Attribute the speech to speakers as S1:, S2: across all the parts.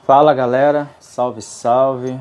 S1: Fala galera, salve salve.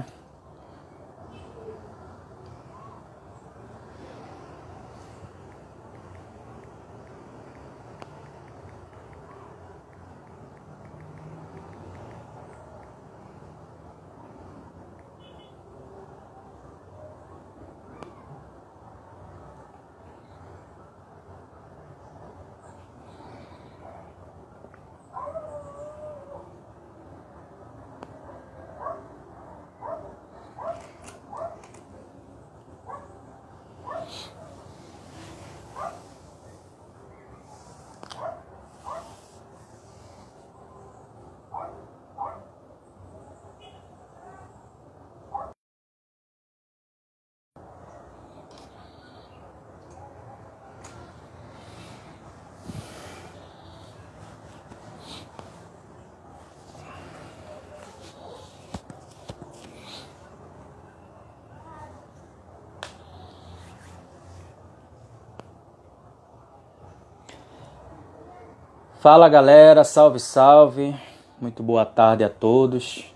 S1: Fala galera, salve salve. Muito boa tarde a todos.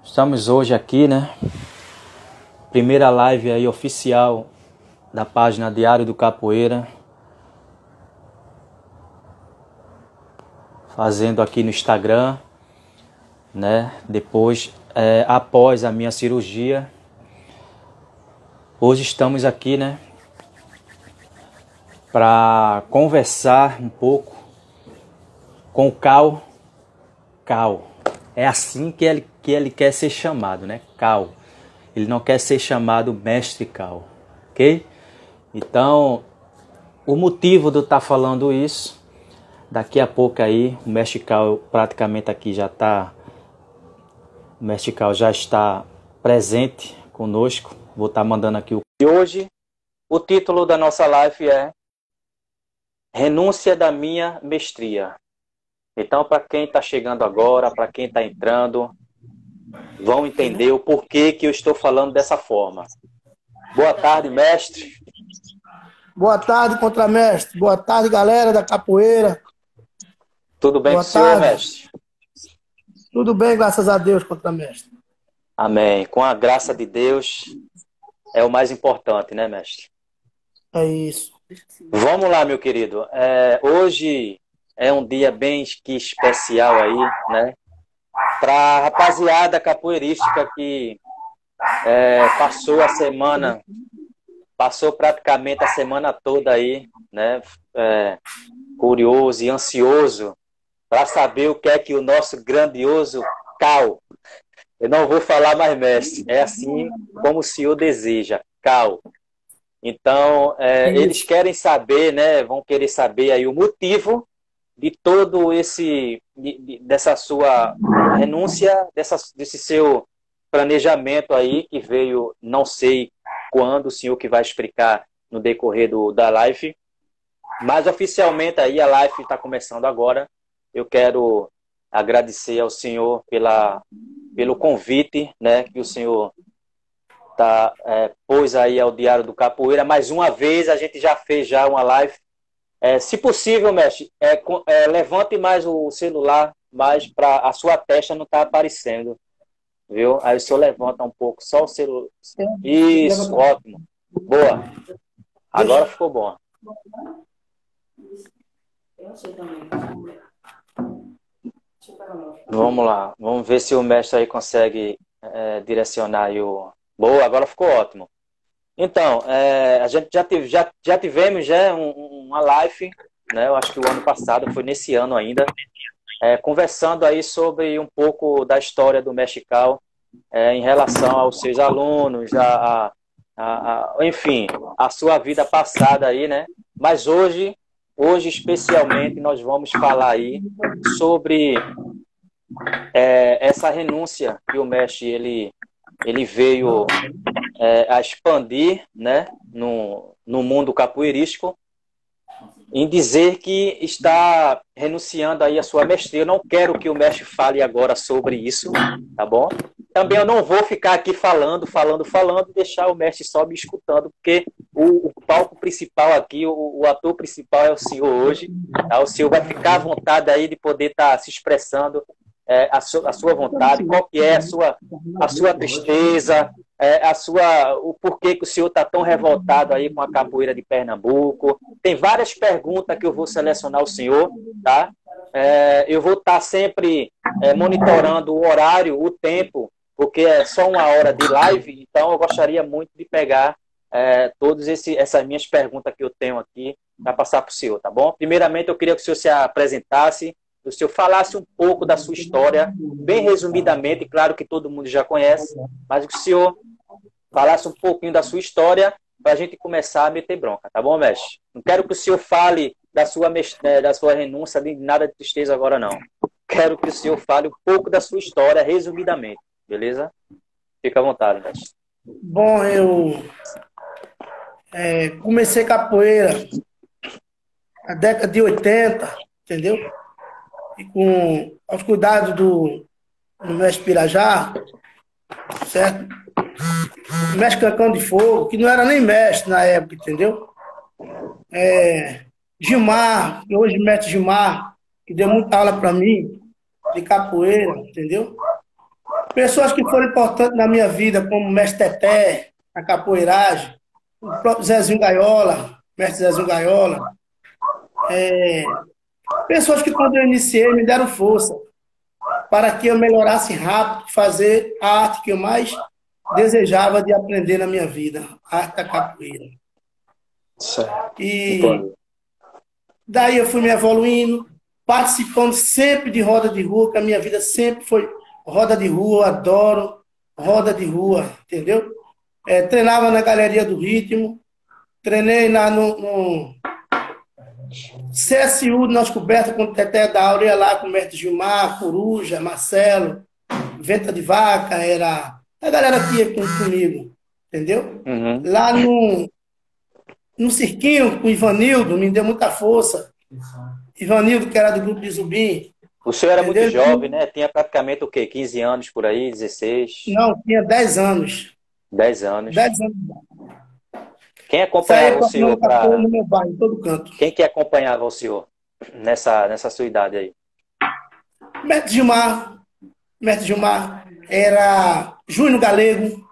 S1: Estamos hoje aqui, né? Primeira live aí oficial da página Diário do Capoeira. Fazendo aqui no Instagram, né? Depois, após a minha cirurgia. Hoje estamos aqui, né? Para conversar um pouco com o Cal. Cal. É assim que ele quer ser chamado, né? Cal. Ele não quer ser chamado Mestre Cal, ok? Então, o motivo de eu estar falando isso, daqui a pouco aí, o Mestre Cal praticamente aqui já está... O Mestre Cal já está presente conosco. Vou estar mandando aqui o... E hoje, o título da nossa live é Renúncia da minha mestria. Então, para quem está chegando agora, para quem está entrando, vão entender o porquê que eu estou falando dessa forma. Boa tarde, mestre.
S2: Boa tarde, contramestre. Boa tarde, galera da capoeira.
S1: Tudo bem com o senhor, mestre?
S2: Tudo bem, graças a Deus, contramestre.
S1: Amém. Com a graça de Deus é o mais importante, né, mestre?
S2: É isso.
S1: Vamos lá, meu querido. Hoje é um dia bem especial aí, né? Para a rapaziada capoeirística que passou praticamente a semana toda aí, né? Curioso e ansioso para saber o que é que o nosso grandioso Cal, eu não vou falar mais mestre, é assim como o senhor deseja, Cal. Então, eles querem saber, né? Vão querer saber aí o motivo de todo dessa sua renúncia, desse seu planejamento aí que veio, não sei quando, o senhor que vai explicar no decorrer da live, mas oficialmente aí a live está começando agora. Eu quero agradecer ao senhor pelo convite, né, que o senhor pôs aí ao Diário do Capoeira. Mais uma vez, a gente já fez uma live. Se possível, mestre, levante mais o celular, mais para a sua testa não estar aparecendo, viu? Aí o senhor levanta um pouco, só o celular. Isso, ótimo. Boa. Agora ficou bom. Vamos lá, vamos ver se o mestre aí consegue direcionar aí o... Boa, agora ficou ótimo. Então, a gente já tivemos uma live, né? Eu acho que o ano passado, foi nesse ano ainda, conversando aí sobre um pouco da história do Mestre Cal, em relação aos seus alunos, enfim, a sua vida passada aí, né? Mas hoje especialmente, nós vamos falar aí sobre essa renúncia que o mestre ele veio a expandir, né, no mundo capoeirístico, em dizer que está renunciando aí a sua mestria. Eu não quero que o mestre fale agora sobre isso, tá bom? Também eu não vou ficar aqui falando, e deixar o mestre só me escutando, porque o palco principal aqui, o ator principal é o senhor hoje, tá? O senhor vai ficar à vontade aí de poder estar se expressando a sua vontade, qual que é a sua tristeza, o porquê que o senhor está tão revoltado aí com a capoeira de Pernambuco. Tem várias perguntas que eu vou selecionar o senhor, tá? Eu vou estar sempre monitorando o horário, o tempo, porque é só 1 hora de live, então eu gostaria muito de pegar todas essas minhas perguntas que eu tenho aqui para passar para o senhor, tá bom? Primeiramente, eu queria que o senhor se apresentasse, que o senhor falasse um pouco da sua história, bem resumidamente, claro que todo mundo já conhece, mas que o senhor falasse um pouquinho da sua história para a gente começar a meter bronca, tá bom, mestre? Não quero que o senhor fale da sua renúncia, de nada de tristeza agora, não. Quero que o senhor fale um pouco da sua história, resumidamente, beleza? Fica à vontade, mestre.
S2: Bom, eu comecei capoeira na década de 80, entendeu? E com aos cuidados do mestre Pirajá, certo? O mestre Cancão de Fogo, que não era nem mestre na época, entendeu? Gilmar, que hoje mestre Gilmar, que deu muita aula para mim de capoeira, entendeu? Pessoas que foram importantes na minha vida, como o mestre Teté, a capoeiragem, o próprio Zezinho Gaiola, mestre Zezinho Gaiola. Pessoas que, quando eu iniciei, me deram força para que eu melhorasse rápido, fazer a arte que eu mais desejava de aprender na minha vida, a arte da capoeira.
S1: Certo.
S2: E daí eu fui me evoluindo, participando sempre de roda de rua, que a minha vida sempre foi roda de rua, adoro roda de rua, entendeu? Treinava na Galeria do Ritmo, treinei no CSU, nós cobertos com o Teté da Áurea lá, com o mestre Gilmar, Coruja, Marcelo, Venta de Vaca, era a galera que ia comigo, entendeu?
S1: Uhum.
S2: Lá no Cirquinho, com o Ivanildo, me deu muita força. Ivanildo, que era do grupo de Zumbi.
S1: O senhor era muito jovem, né? Tinha praticamente o quê? 15 anos por aí, 16?
S2: Não, tinha 10 anos.
S1: 10 anos.
S2: 10 anos.
S1: Quem acompanhava o senhor
S2: no meu bairro, em todo canto.
S1: Quem que acompanhava o senhor nessa sua idade aí?
S2: Mestre Gilmar, era Júnior Galego,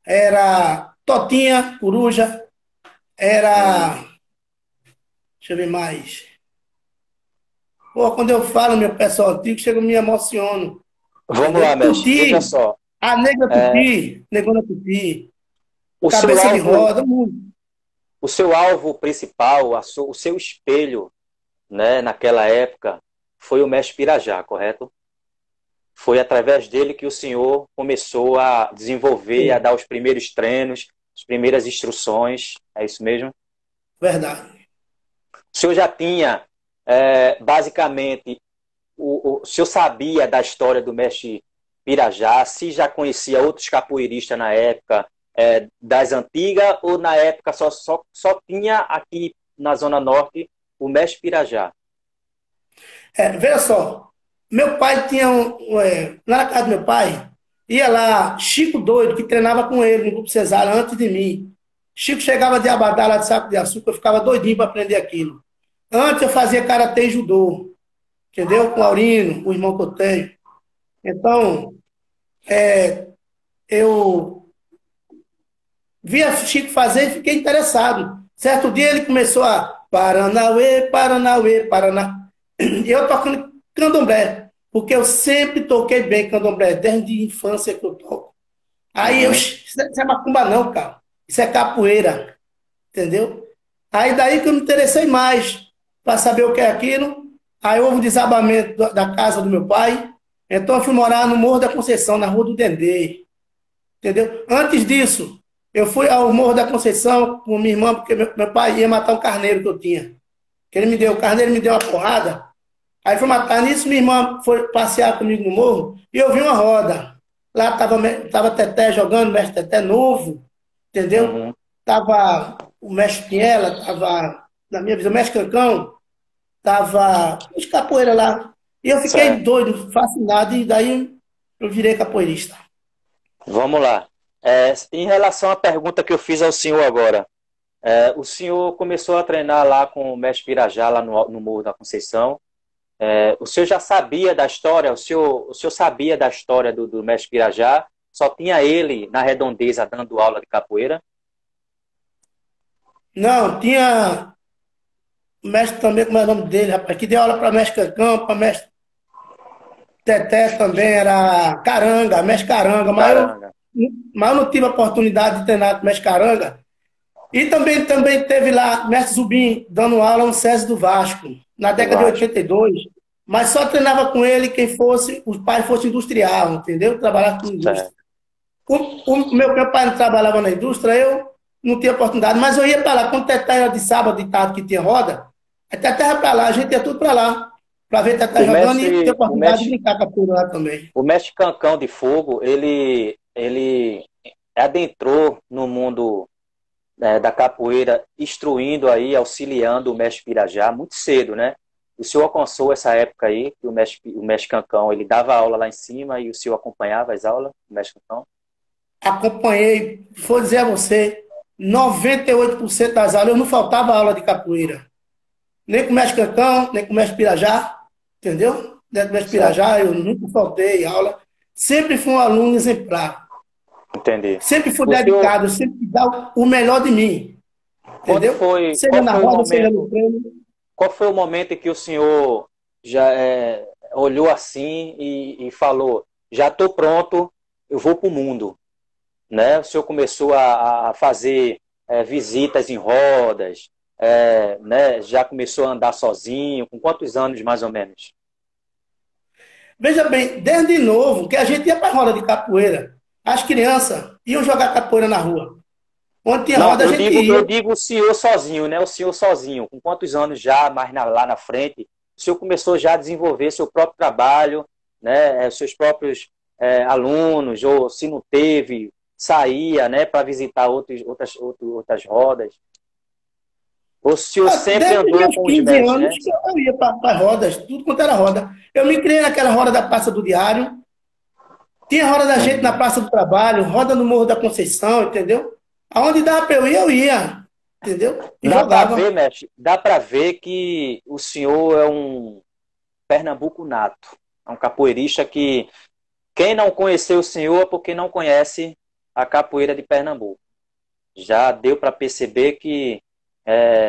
S2: era Totinha, Coruja, era... Deixa eu ver mais. Pô, quando eu falo, meu pessoal antigo, chega e me emociono.
S1: Vamos lá, mestre, veja só.
S2: A Negra Tupi, Negona Tupi,
S1: Cabeça
S2: de Roda, muito.
S1: O seu alvo principal, o seu espelho, né, naquela época, foi o mestre Pirajá, correto? Foi através dele que o senhor começou a desenvolver, a dar os primeiros treinos, as primeiras instruções, é isso mesmo?
S2: Verdade.
S1: O senhor já tinha, basicamente, o senhor sabia da história do mestre Pirajá, se já conhecia outros capoeiristas na época, das antigas, ou na época só tinha aqui na Zona Norte o mestre Pirajá?
S2: Veja só, meu pai tinha lá na casa do meu pai, ia lá Chico Doido, que treinava com ele no Grupo Cesário antes de mim. Chico chegava de Abadá, lá de Saco de Açúcar, eu ficava doidinho para aprender aquilo. Antes eu fazia karatê e judô, entendeu? Com o Aurino, o irmão que eu tenho. Então, eu via Chico fazer e fiquei interessado. Certo dia ele começou a Paranauê, Paranauê, Paraná. E eu tocando candomblé, porque eu sempre toquei bem candomblé, desde a infância que eu toco. Aí isso é macumba não, cara. Isso é capoeira, entendeu? Aí daí que eu me interessei mais para saber o que é aquilo. Aí houve um desabamento da casa do meu pai. Então eu fui morar no Morro da Conceição, na Rua do Dendê. Entendeu? Antes disso, eu fui ao Morro da Conceição com minha irmã, porque meu pai ia matar um carneiro que eu tinha. Que ele me deu, o carneiro me deu uma porrada. Aí foi matar. Nisso, minha irmã foi passear comigo no morro e eu vi uma roda. Lá tava Teté jogando, mestre Teté novo, entendeu? Tava o mestre Pinhela, tava, na minha visão, o mestre Cancão, tava os capoeiras lá. E eu fiquei doido, fascinado, e daí eu virei capoeirista.
S1: Vamos lá. Em relação à pergunta que eu fiz ao senhor agora, o senhor começou a treinar lá com o mestre Pirajá, lá no Morro da Conceição. O senhor já sabia da história? O senhor sabia da história do mestre Pirajá? Só tinha ele na Redondeza dando aula de capoeira?
S2: Não, tinha o mestre também, como é o nome dele, rapaz, que deu aula para mestre Cancão, para mestre Teté também, era Caranga, mestre Caranga,
S1: Caranga.
S2: mas eu não tive a oportunidade de treinar com o mestre Caranga. E também teve lá mestre Zubim dando aula no SESI do Vasco, na
S1: Do
S2: década de
S1: Vasco.
S2: 82. Mas só treinava com ele quem fosse, os pais fossem industrial, entendeu? Trabalhar com indústria.
S1: Certo.
S2: Meu pai não trabalhava na indústria, eu não tinha oportunidade, mas eu ia para lá. Quando Teté era de sábado e tarde que tinha roda, a Teté ia para lá, a gente ia tudo para lá, para ver Teté
S1: O
S2: jogando e ter
S1: mestre, o
S2: oportunidade de
S1: mestre,
S2: brincar com a capoeira lá também.
S1: o mestre Cancão de Fogo, ele adentrou no mundo da capoeira, instruindo aí, auxiliando o mestre Pirajá muito cedo, né? O senhor alcançou essa época aí, que o mestre Cancão, ele dava aula lá em cima e o senhor acompanhava as aulas, o mestre Cancão?
S2: Acompanhei, vou dizer a você, 98% das aulas, eu não faltava aula de capoeira. Nem com o mestre Cancão, nem com o mestre Pirajá, entendeu? Nem com o mestre
S1: Certo,
S2: Pirajá, eu nunca faltei aula. Sempre fui um aluno exemplar.
S1: entendi.
S2: Sempre fui
S1: O senhor,
S2: dedicado, sempre dar o melhor de mim, entendeu? Seja
S1: qual
S2: na
S1: foi o
S2: roda, seja no
S1: momento,
S2: treino.
S1: qual foi o momento em que o senhor já olhou assim e falou, já estou pronto, eu vou para o mundo, né? O senhor começou a fazer visitas em rodas, né? Já começou a andar sozinho, com quantos anos mais ou menos?
S2: Veja bem, desde novo, que a gente ia para a roda de capoeira, as crianças iam jogar capoeira na rua. Onde tinha
S1: Não,
S2: roda, a
S1: eu
S2: gente
S1: digo,
S2: ia.
S1: eu digo o senhor sozinho, né? O senhor sozinho, com quantos anos já, lá na frente, o senhor começou já a desenvolver seu próprio trabalho, né? Seus próprios alunos, ou se não teve, saía, né? Para visitar outras rodas. O senhor sempre
S2: Desde os
S1: andou
S2: meus
S1: com os
S2: 15
S1: mestres,
S2: anos,
S1: né?
S2: eu ia para as rodas, tudo quanto era roda. Eu me criei naquela roda da Praça do Diário, tinha roda da gente na
S1: Uhum.
S2: Praça do Trabalho, roda no Morro da Conceição, entendeu? Aonde dava para eu ia, entendeu? E
S1: Dá para ver,
S2: jogava.
S1: mestre, dá para ver que o senhor é um Pernambuco nato. É um capoeirista que quem não conheceu o senhor é porque não conhece a capoeira de Pernambuco. Já deu para perceber que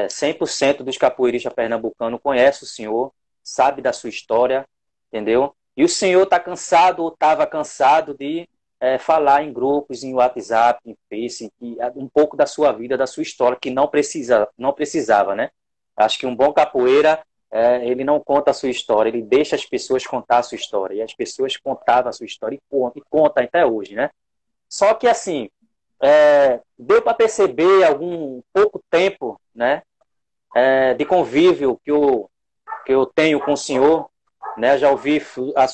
S1: 100% dos capoeiristas pernambucanos conhece o senhor, sabe da sua história, entendeu? E o senhor está cansado ou estava cansado de falar em grupos, em WhatsApp, em Face, um pouco da sua vida, da sua história, que não precisava, né? Acho que um bom capoeira, ele não conta a sua história, ele deixa as pessoas contar a sua história. E as pessoas contavam a sua história e contam até hoje, né? Só que, assim, deu para perceber algum pouco tempo, né, de convívio que eu tenho com o senhor, né, já ouvi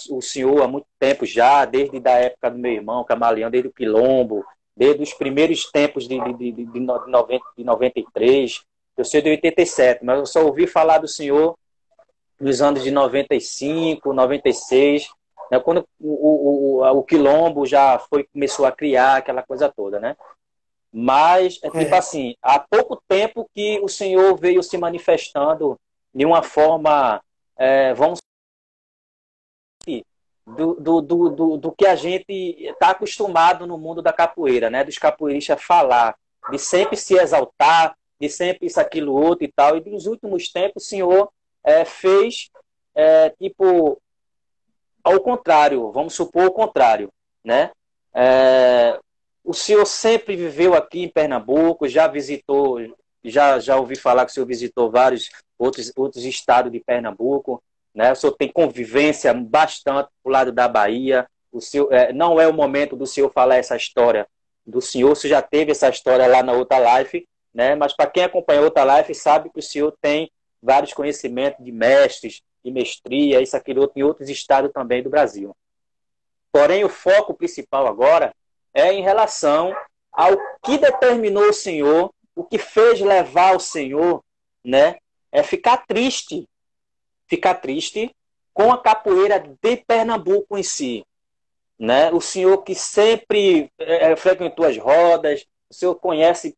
S1: o senhor há muito tempo já, desde a época do meu irmão Camaleão, desde o Quilombo, desde os primeiros tempos de 93, eu sou de 87, mas eu só ouvi falar do senhor nos anos de 95, 96, né, quando o Quilombo já começou a criar aquela coisa toda, né? Mas, tipo
S2: É.
S1: assim, há pouco tempo que o Senhor veio se manifestando de uma forma, vamos dizer, do que a gente está acostumado no mundo da capoeira, né? Dos capoeiristas falar, de sempre se exaltar, de sempre isso, aquilo, outro e tal. E nos últimos tempos o Senhor fez, tipo, ao contrário, vamos supor o contrário, né? É, o senhor sempre viveu aqui em Pernambuco, já visitou, já ouvi falar que o senhor visitou vários outros estados de Pernambuco, né? O senhor tem convivência bastante pro lado da Bahia. O senhor, não é o momento do senhor falar essa história do senhor, você já teve essa história lá na outra live, né? Mas para quem acompanhou outra live sabe que o senhor tem vários conhecimentos de mestres, de mestria, isso, aquilo, outro, em outros estados também do Brasil. Porém, o foco principal agora é em relação ao que determinou o Senhor, o que fez levar o Senhor, né, ficar triste com a capoeira de Pernambuco em si, né? O Senhor que sempre frequentou as rodas, o Senhor conhece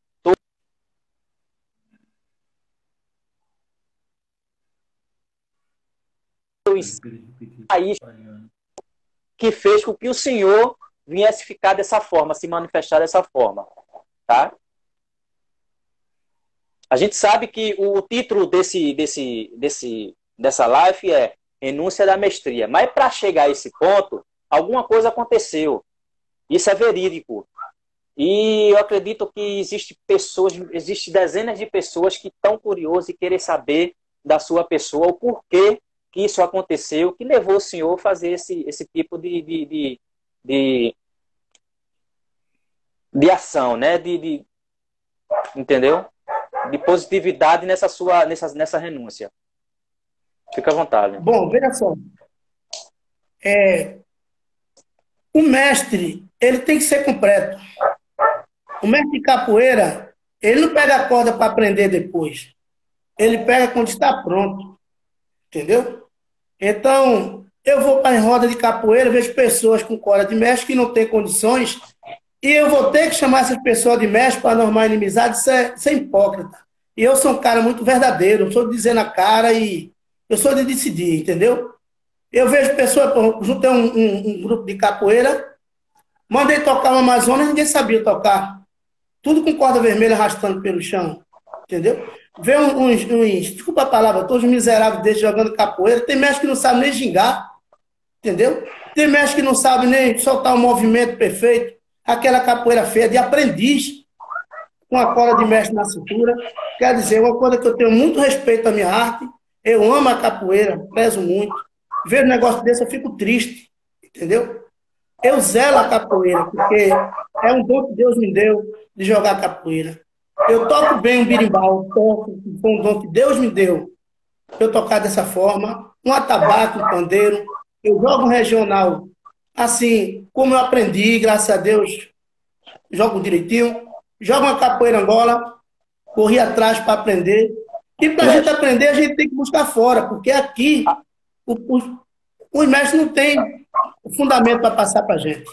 S1: teu ensino, aí que fez com que o Senhor viesse ficar dessa forma, se manifestar dessa forma, tá? A gente sabe que o título dessa live é Renúncia da Mestria, mas para chegar a esse ponto, alguma coisa aconteceu. Isso é verídico. E eu acredito que existe dezenas de pessoas que estão curiosas e querem saber da sua pessoa, o porquê que isso aconteceu, que levou o senhor a fazer esse tipo de ação, né? Entendeu? De positividade nessa renúncia. Fica à vontade.
S2: Bom, veja só. O mestre, ele tem que ser completo. O mestre de capoeira, ele não pega a corda para aprender depois. Ele pega quando está pronto. Entendeu? Então, eu vou para a roda de capoeira, vejo pessoas com corda de mestre que não têm condições, e eu vou ter que chamar essas pessoas de mestre para normar a inimizade, isso é hipócrita. E eu sou um cara muito verdadeiro, eu sou de dizer na cara e eu sou de decidir, entendeu? Eu vejo pessoas, juntei um grupo de capoeira, mandei tocar uma Amazonas, ninguém sabia tocar. Tudo com corda vermelha arrastando pelo chão, entendeu? Vê desculpa a palavra, todos miseráveis desses jogando capoeira. Tem mestre que não sabe nem gingar, entendeu? Tem mestre que não sabe nem soltar um movimento perfeito. Aquela capoeira feia de aprendiz, com a corda de mestre na cintura. Quer dizer, uma coisa que eu tenho muito respeito à minha arte, eu amo a capoeira, prezo muito. Ver um negócio desse eu fico triste, entendeu? Eu zelo a capoeira, porque é um dom que Deus me deu de jogar capoeira. Eu toco bem um birimbau, toco, foi um dom que Deus me deu. Eu tocar dessa forma, um atabaque, um pandeiro, eu jogo um regional. Assim, como eu aprendi, graças a Deus, jogo direitinho, jogo uma capoeira Angola, corri atrás para aprender. E para a gente aprender, a gente tem que buscar fora, porque aqui os mestres não têm o fundamento para passar para a gente.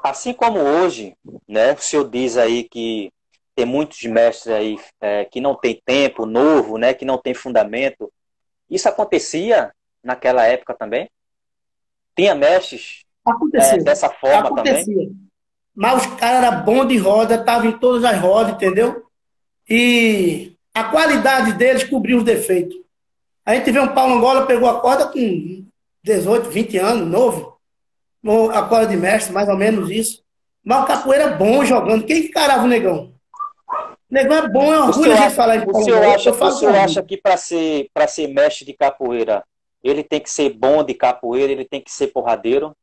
S1: Assim como hoje, né, o senhor diz aí que tem muitos mestres aí que não tem tempo, novo, né, que não tem fundamento. Isso acontecia naquela época também? Tinha mestres dessa forma também?
S2: Mas os caras eram bons de roda, estavam em todas as rodas, entendeu? E a qualidade deles cobriu os defeitos. A gente vê um Paulo Angola, pegou a corda com 18, 20 anos, novo. A corda de mestre, mais ou menos isso. Mas o capoeira é bom jogando. Quem que carava o negão? O negão é bom, é orgulho de falar em Paulo Angola.
S1: O senhor acha que para ser mestre de capoeira, ele tem que ser bom de capoeira, ele tem que ser porradeiro?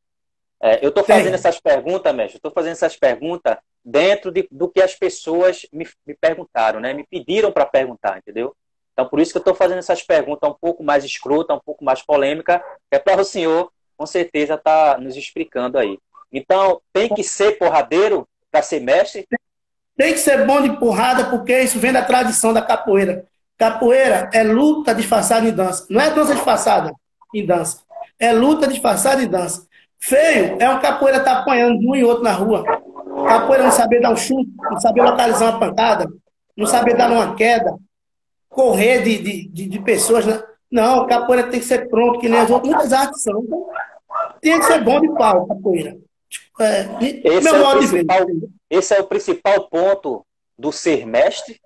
S1: Eu estou fazendo essas perguntas, mestre, estou fazendo essas perguntas dentro do que as pessoas me perguntaram, né? Me pediram para perguntar, entendeu? Então, por isso que eu estou fazendo essas perguntas um pouco mais escrotas, um pouco mais polêmica, é para o senhor, com certeza, estar nos explicando aí. Então, tem que ser porradeiro para ser mestre?
S2: Tem que ser bom de porrada, porque isso vem da tradição da capoeira. Capoeira é luta disfarçada em dança. Não é dança disfarçada em dança. É luta disfarçada em dança. Feio é um capoeira tá apanhando de um e outro na rua. Capoeira não saber dar um chute, não saber localizar uma pancada, não saber dar uma queda, correr de pessoas. Né? Não, capoeira tem que ser pronto, que nem as outras. Muitas artes são. Então, tem que ser bom de pau, capoeira.
S1: Esse é o principal ponto do ser mestre.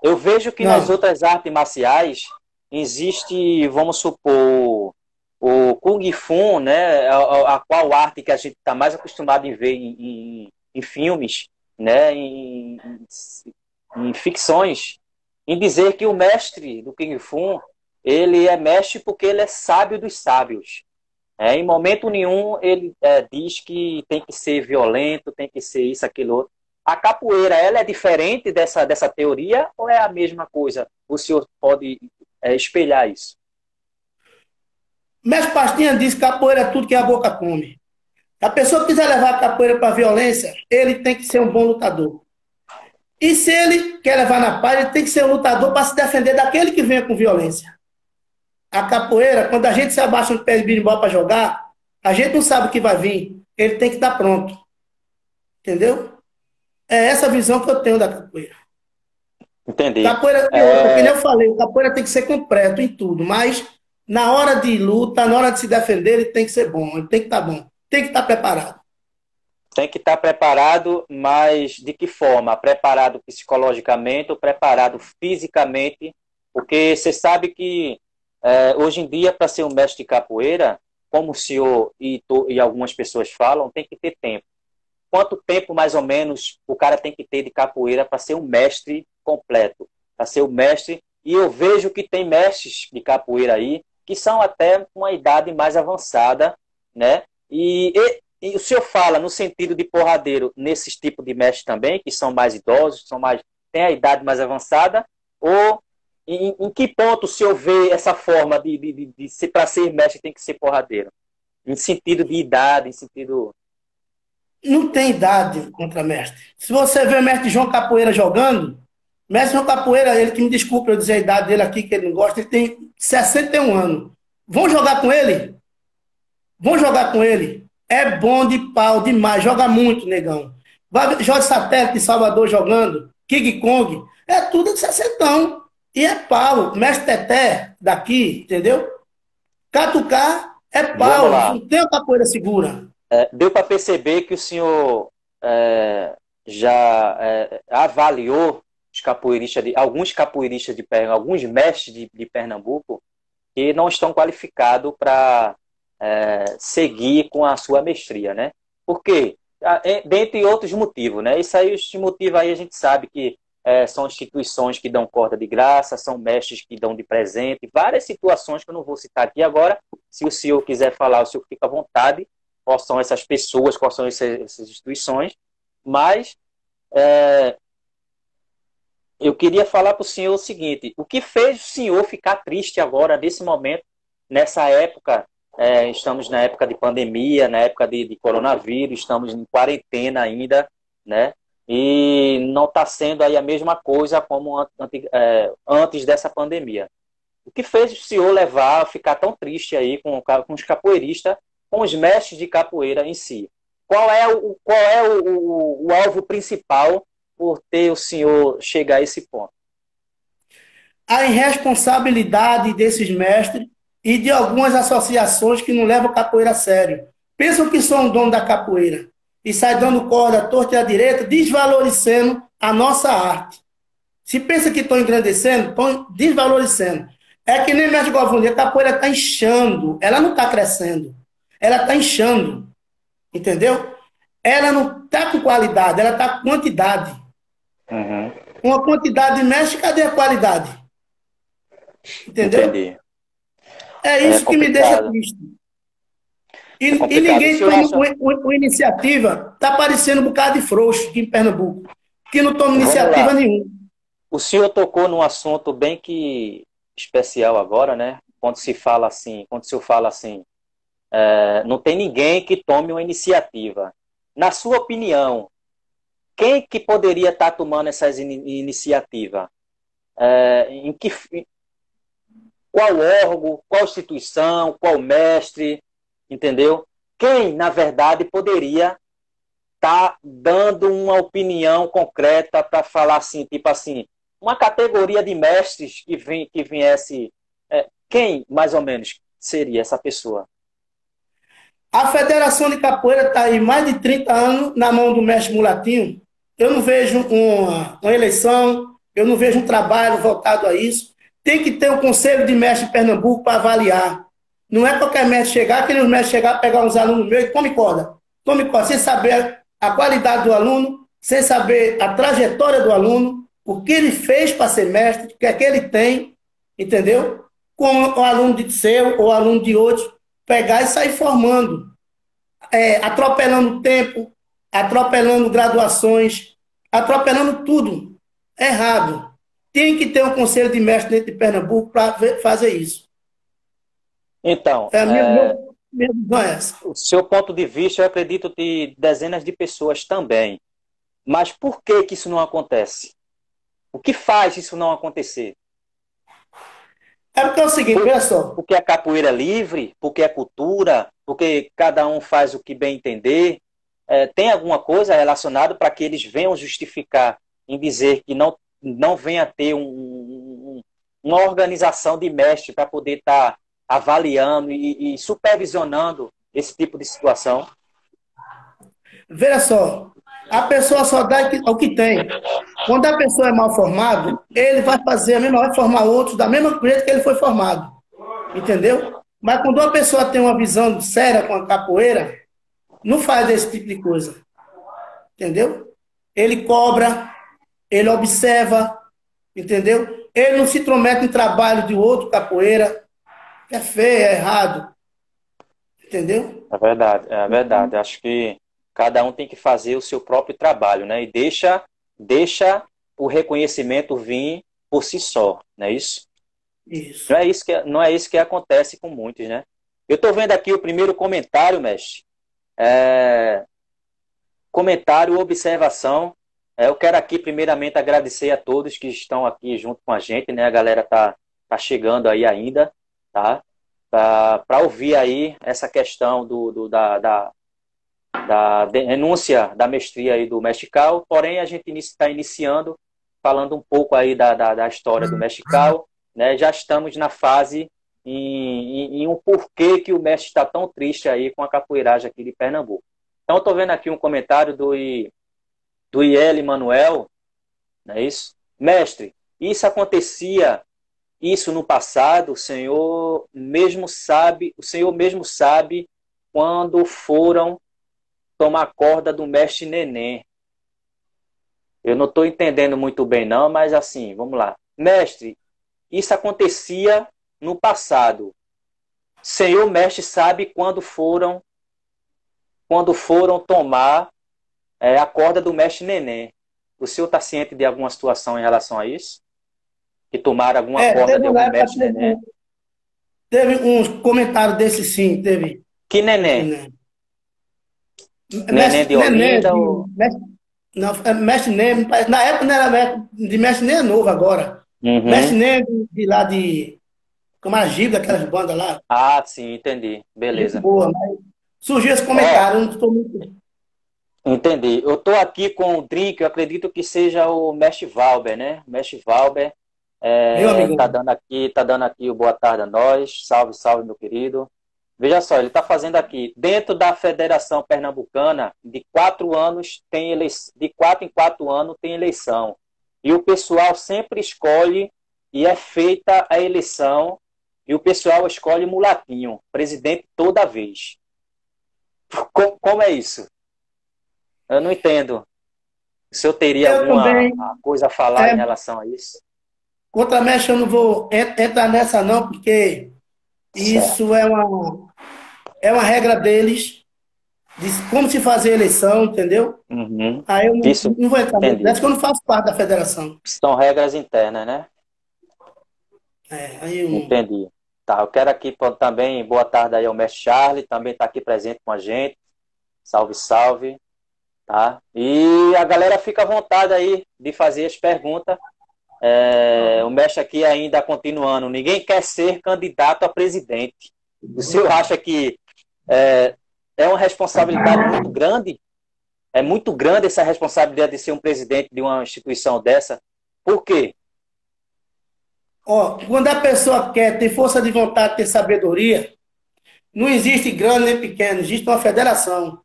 S1: Eu vejo que nas outras artes marciais existe, vamos supor, o Kung Fu, né, a qual arte que a gente está mais acostumado em ver em filmes, né, em ficções, em dizer que o mestre do Kung Fu, ele é mestre porque ele é sábio dos sábios. Em momento nenhum ele diz que tem que ser violento, tem que ser isso, aquilo, outro. A capoeira, ela é diferente dessa teoria ou é a mesma coisa? O senhor pode espelhar isso?
S2: Mestre Pastinha diz que capoeira é tudo que a boca come. Se a pessoa quiser levar a capoeira para a violência, ele tem que ser um bom lutador. E se ele quer levar na paz, ele tem que ser um lutador para se defender daquele que venha com violência. A capoeira, quando a gente se abaixa no pé de birimbau para jogar, a gente não sabe o que vai vir. Ele tem que estar pronto. Entendeu? É essa visão que eu tenho da capoeira.
S1: Entendi.
S2: Capoeira, como eu falei, capoeira tem que ser completo em tudo, mas Na hora de luta, na hora de se defender, ele tem que ser bom, ele tem que estar bom, tem que estar preparado.
S1: Tem que estar preparado, mas de que forma? Preparado psicologicamente ou preparado fisicamente? Porque você sabe que hoje em dia, para ser um mestre de capoeira, como o senhor e algumas pessoas falam, tem que ter tempo. Quanto tempo, mais ou menos, o cara tem que ter de capoeira para ser um mestre completo? Para ser um mestre. E eu vejo que tem mestres de capoeira aí que são até com uma idade mais avançada, né? E o senhor fala no sentido de porradeiro nesses tipos de mestres também, que são mais idosos, têm a idade mais avançada, ou em que ponto o senhor vê essa forma de ser, para ser mestre tem que ser porradeiro? Em sentido de idade, em sentido...
S2: Não tem idade contra mestre. Se você vê o mestre João Capoeira jogando, mestre João Capoeira, ele que me desculpe eu dizer a idade dele aqui, que ele não gosta, ele tem 61 anos. Vão jogar com ele? Vão jogar com ele? É bom de pau demais, joga muito, negão. Jorge Satélite de Salvador jogando, King Kong, é tudo de 60. E é pau. Mestre Teté daqui, entendeu? Catucar é
S1: Vamos
S2: pau.
S1: lá.
S2: Não tem a capoeira segura.
S1: Deu para perceber que o senhor já avaliou os capoeiristas alguns capoeiristas de Pernambuco, alguns mestres de Pernambuco que não estão qualificados para seguir com a sua mestria, né? Por quê? Dentre outros motivos, né? Isso aí, os motivos aí a gente sabe que são instituições que dão corda de graça, são mestres que dão de presente, várias situações que eu não vou citar aqui agora. Se o senhor quiser falar, o senhor fica à vontade, quais são essas pessoas, quais são essas instituições, mas eu queria falar para o senhor o seguinte: o que fez o senhor ficar triste agora, nesse momento, nessa época? Estamos na época de pandemia, na época de coronavírus, estamos em quarentena ainda, né? E não está sendo aí a mesma coisa como antes dessa pandemia. O que fez o senhor ficar tão triste aí com os capoeiristas, com os mestres de capoeira em si? Qual é o alvo principal por ter o senhor chegar a esse ponto?
S2: A irresponsabilidade desses mestres e de algumas associações que não levam a capoeira a sério. Pensam que são dono da capoeira e sai dando corda à torta e à direita, desvalorizando a nossa arte. Se pensa que estão engrandecendo, estão desvalorizando. É que nem mestre Govandi, a capoeira está inchando, ela não está crescendo, ela está inchando, entendeu? Ela não está com qualidade, ela está com quantidade.
S1: Uhum.
S2: Uma quantidade de mestre, cadê a qualidade? Entendeu?
S1: Entendi.
S2: É isso que me deixa triste. E ninguém toma uma iniciativa. Está aparecendo um bocado de frouxo aqui em Pernambuco, que não toma iniciativa nenhuma.
S1: O senhor tocou num assunto bem que especial agora, né? Quando o senhor fala assim, não tem ninguém que tome uma iniciativa. Na sua opinião, quem que poderia estar tomando essas iniciativas? Qual órgão, qual instituição, qual mestre, entendeu? Quem, na verdade, poderia estar dando uma opinião concreta para falar assim, tipo assim, uma categoria de mestres que viesse... quem, mais ou menos, seria essa pessoa?
S2: A Federação de Capoeira está aí mais de 30 anos na mão do mestre Mulatinho. Eu não vejo uma eleição, eu não vejo um trabalho voltado a isso. Tem que ter um conselho de mestre de Pernambuco para avaliar. Não é qualquer mestre chegar, aquele mestre chegar, pegar uns alunos meus e tome corda, sem saber a qualidade do aluno, sem saber a trajetória do aluno, o que ele fez para ser mestre, o que é que ele tem, entendeu? Como o aluno de seu ou aluno de outro, pegar e sair formando, atropelando o tempo, atropelando graduações, atropelando tudo. Errado. Tem que ter um conselho de mestre dentro de Pernambuco para fazer isso.
S1: Então,
S2: minha visão é essa.
S1: O seu ponto de vista, eu acredito de dezenas de pessoas também. Mas por que isso não acontece? O que faz isso não acontecer?
S2: É porque é o seguinte, olha só.
S1: Porque a capoeira é livre, porque é cultura, porque cada um faz o que bem entender. Tem alguma coisa relacionada para que eles venham justificar em dizer que não venha a ter uma organização de mestre para poder estar avaliando e supervisionando esse tipo de situação?
S2: Veja só, a pessoa só dá o que tem. Quando a pessoa é mal formado, ele vai fazer a mesma, vai formar outros da mesma jeito que ele foi formado. Entendeu? Mas quando uma pessoa tem uma visão séria com a capoeira, não faz esse tipo de coisa. Entendeu? Ele cobra, ele observa, entendeu? Ele não se intromete em trabalho de outro capoeira. É feio, é errado. Entendeu?
S1: É verdade, é verdade. Acho que cada um tem que fazer o seu próprio trabalho, né? E deixa o reconhecimento vir por si só, não é isso?
S2: Isso.
S1: Não é isso que acontece com muitos, né? Eu estou vendo aqui o primeiro comentário, mestre. É, comentário, observação. Eu quero aqui primeiramente agradecer a todos que estão aqui junto com a gente, né? A galera tá chegando aí ainda, tá? Para ouvir aí essa questão da denúncia da mestria aí do mestre Cal. Porém, a gente está iniciando falando um pouco aí da história do mestre Cal, né? Já estamos na fase em um porquê que o mestre está tão triste aí com a capoeiragem aqui de Pernambuco. Então, estou vendo aqui um comentário do IL Manuel, não é isso? Mestre, isso no passado, o Senhor mesmo sabe quando foram tomar corda do mestre Neném. Eu não estou entendendo muito bem não, mas assim, vamos lá. Mestre, isso acontecia no passado. Senhor mestre sabe quando foram tomar a corda do mestre Neném. O senhor está ciente de alguma situação em relação a isso? Que tomaram alguma corda
S2: Teve
S1: de
S2: uma
S1: algum
S2: época,
S1: mestre Neném?
S2: teve uns comentários desse sim, teve.
S1: Que Neném?
S2: Né?
S1: Neném de
S2: Mestre Neném,
S1: Olinda ou...
S2: não, Mestre Neném, na época não era de Mestre Neném, é novo agora. Mestre
S1: Uhum.
S2: Neném de lá de Camaragibe, daquelas bandas lá.
S1: Ah, sim, entendi.
S2: Gente
S1: Beleza.
S2: boa, mas surgiu esse
S1: Ó,
S2: comentário, eu não estou muito.
S1: entendi. Eu estou aqui com o drink, eu acredito que seja o mestre Valber, né? O mestre Valber
S2: Meu
S1: tá
S2: amigão.
S1: dando aqui o boa tarde a nós. Salve, salve, meu querido. Veja só, ele está fazendo aqui, dentro da Federação Pernambucana, de 4 anos de 4 em 4 anos tem eleição. E o pessoal sempre escolhe, e é feita a eleição, e o pessoal escolhe mulatinho, presidente toda vez. Como é isso? Eu não entendo. O senhor teria
S2: Eu
S1: alguma
S2: também,
S1: coisa a falar
S2: é,
S1: em relação a isso?
S2: contra a mecha eu não vou entrar nessa não, porque
S1: Certo.
S2: isso é uma regra deles, de como se fazer eleição, entendeu?
S1: Uhum.
S2: Aí eu não,
S1: Isso,
S2: não vou entrar
S1: entendi.
S2: nessa, que eu não faço parte da federação.
S1: São regras internas, né?
S2: Aí eu,
S1: Entendi. Tá, eu quero aqui também, boa tarde aí ao mestre Charlie, também está aqui presente com a gente. Salve, salve, tá? E a galera fica à vontade aí de fazer as perguntas. O mestre aqui ainda continuando, ninguém quer ser candidato a presidente. O senhor acha que é, é uma responsabilidade muito grande? É muito grande essa responsabilidade de ser um presidente de uma instituição dessa? Por quê?
S2: quando a pessoa quer ter força de vontade, ter sabedoria, não existe grande nem pequeno, existe uma federação.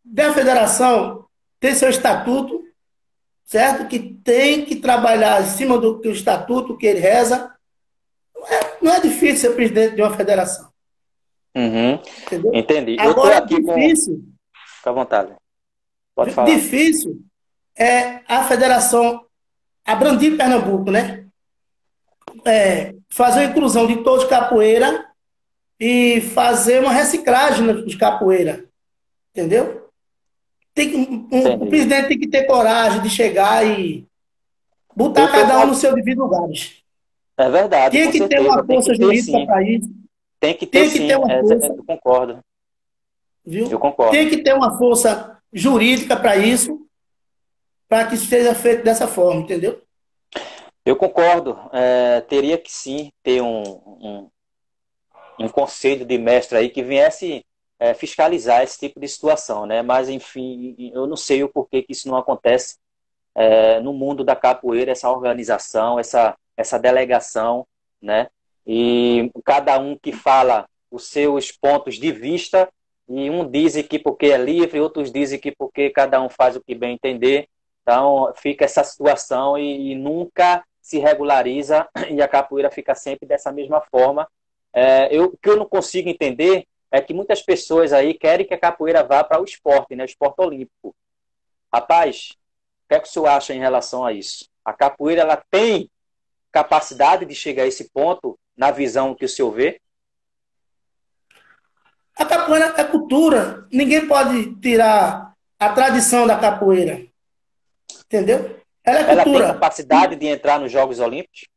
S2: Da federação tem seu estatuto, certo? Que tem que trabalhar em cima do que o estatuto que ele reza. Não é difícil ser presidente de uma federação,
S1: Uhum,
S2: entendeu?
S1: entendi. Eu estou
S2: Agora,
S1: aqui com...
S2: difícil,
S1: Fica à vontade. Pode falar.
S2: difícil é a federação abrandir Pernambuco, né? Fazer a inclusão de todos capoeira e fazer uma reciclagem dos capoeira, entendeu? O
S1: Entendi.
S2: presidente tem que ter coragem de chegar e
S1: Eu
S2: botar
S1: tô
S2: cada
S1: com
S2: um
S1: a...
S2: no seu devido lugar.
S1: É verdade,
S2: Tem
S1: com
S2: que ter uma
S1: certeza. Tem que
S2: força
S1: ter
S2: jurídica
S1: sim.
S2: para isso.
S1: Tem que ter
S2: Tem que ter
S1: sim.
S2: uma força,
S1: Eu concordo. Eu
S2: viu?
S1: concordo.
S2: Tem que ter uma força jurídica para isso, para que isso seja feito dessa forma, entendeu?
S1: Eu concordo. Teria que sim ter um conselho de mestre aí que viesse fiscalizar esse tipo de situação, né? Mas, enfim, eu não sei o porquê que isso não acontece no mundo da capoeira, essa organização, essa delegação, né? e cada um que fala os seus pontos de vista, e um diz que porque é livre, outros dizem que porque cada um faz o que bem entender. Então fica essa situação e nunca se regulariza e a capoeira fica sempre dessa mesma forma. O que eu não consigo entender é que muitas pessoas aí querem que a capoeira vá para o esporte, né? O esporte olímpico. Rapaz, o que é que o senhor acha em relação a isso? A capoeira ela tem capacidade de chegar a esse ponto na visão que o senhor vê?
S2: A capoeira é cultura. Ninguém pode tirar a tradição da capoeira. Entendeu? Ela é
S1: Ela tem
S2: cultura.
S1: capacidade de entrar nos Jogos Olímpicos?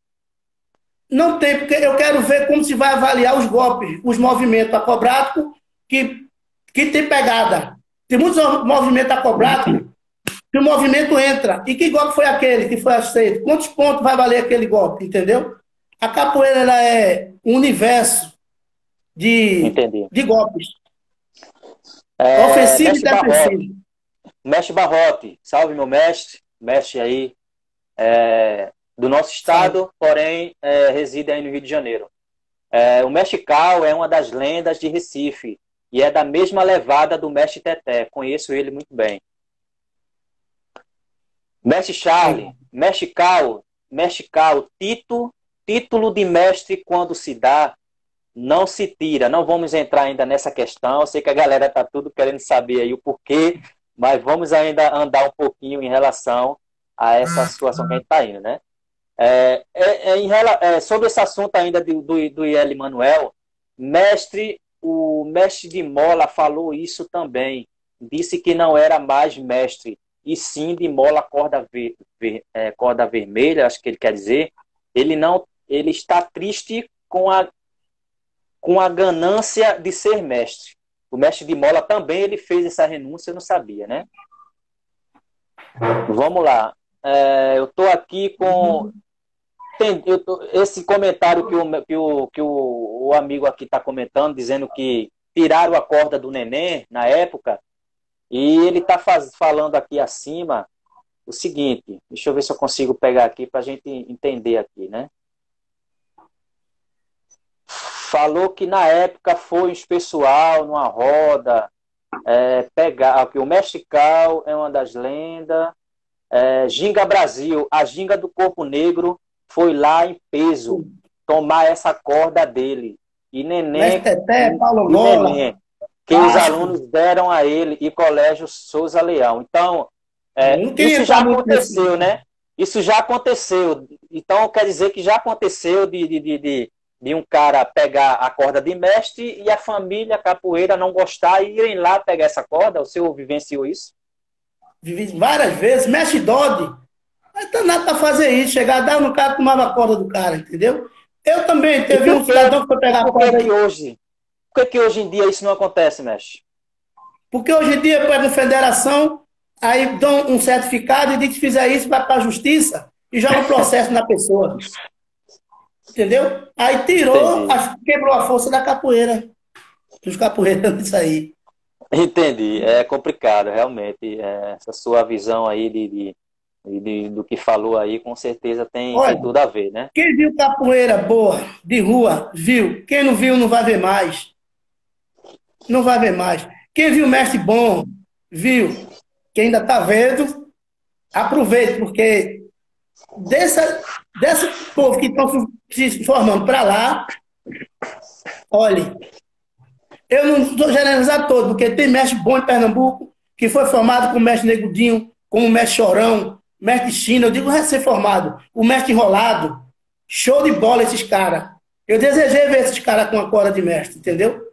S2: Não tem, porque eu quero ver como se vai avaliar os golpes, os movimentos acrobáticos que tem pegada. Tem muitos movimentos acrobáticos que o movimento entra. E que golpe foi aquele que foi aceito? Quantos pontos vai valer aquele golpe? Entendeu? A capoeira ela é um universo
S1: Entendi.
S2: de golpes. Ofensivo e
S1: Mestre Barrote,
S2: defensivo.
S1: mestre Barrote, salve meu mestre, mestre aí do nosso
S2: Salve.
S1: estado, porém reside aí no Rio de Janeiro. O mestre Cal é uma das lendas de Recife e é da mesma levada do mestre Teté, conheço ele muito bem. Mestre Charlie, mestre Cal, título de mestre quando se dá, não se tira. Não vamos entrar ainda nessa questão. Eu sei que a galera está tudo querendo saber aí o porquê, mas vamos ainda andar um pouquinho em relação a essa situação que a gente está indo, né? Sobre esse assunto ainda do Iele Manuel, o mestre de Mola falou isso também. Disse que não era mais mestre, e sim de Mola corda vermelha, acho que ele quer dizer. Ele está triste com a ganância de ser mestre. O mestre de Mola também ele fez essa renúncia, eu não sabia, né? Vamos lá. Eu estou aqui com esse comentário que o amigo aqui está comentando, dizendo que tiraram a corda do neném na época, e ele está falando aqui acima o seguinte, deixa eu ver se eu consigo pegar aqui para a gente entender aqui, né? Falou que na época foi um pessoal numa roda, pegar, o mestre Cal é uma das lendas, Ginga Brasil, a ginga do Corpo Negro foi lá em peso tomar essa corda dele. E Neném,
S2: Teté, Paulo Mola,
S1: Neném, que os alunos deram a ele, e Colégio Souza Leão. Então, isso já aconteceu, né? Isso já aconteceu. Então, quer dizer que já aconteceu de um cara pegar a corda de mestre e a família capoeira não gostar e irem lá pegar essa corda? O senhor vivenciou isso?
S2: Vivi várias vezes, mestre Dodge. Mas tá nada para fazer isso. Chegar, dar no cara, tomava a corda do cara, entendeu? Eu também teve um cidadão que foi pegar a corda.
S1: Por que hoje em dia isso não acontece, mestre?
S2: Porque hoje em dia pega uma federação, aí dão um certificado e diz que fizer isso, vai para a justiça e joga um processo na pessoa. Entendeu? Aí tirou, quebrou a força da capoeira. Dos capoeiras disso aí.
S1: Entendi. É complicado, realmente. Essa sua visão aí do que falou aí, com certeza tem tudo a ver, né?
S2: Quem viu capoeira boa, de rua, viu. Quem não viu, não vai ver mais. Não vai ver mais. Quem viu mestre bom, viu. Quem ainda está vendo, aproveite, porque desse povo que estão se formando para lá, olhe, eu não estou generalizando todo, porque tem mestre bom em Pernambuco, que foi formado com o mestre Negudinho, como o mestre Chorão, mestre China, eu digo recém-formado, o mestre Enrolado, show de bola esses caras. Eu desejei ver esses caras com a corda de mestre, entendeu?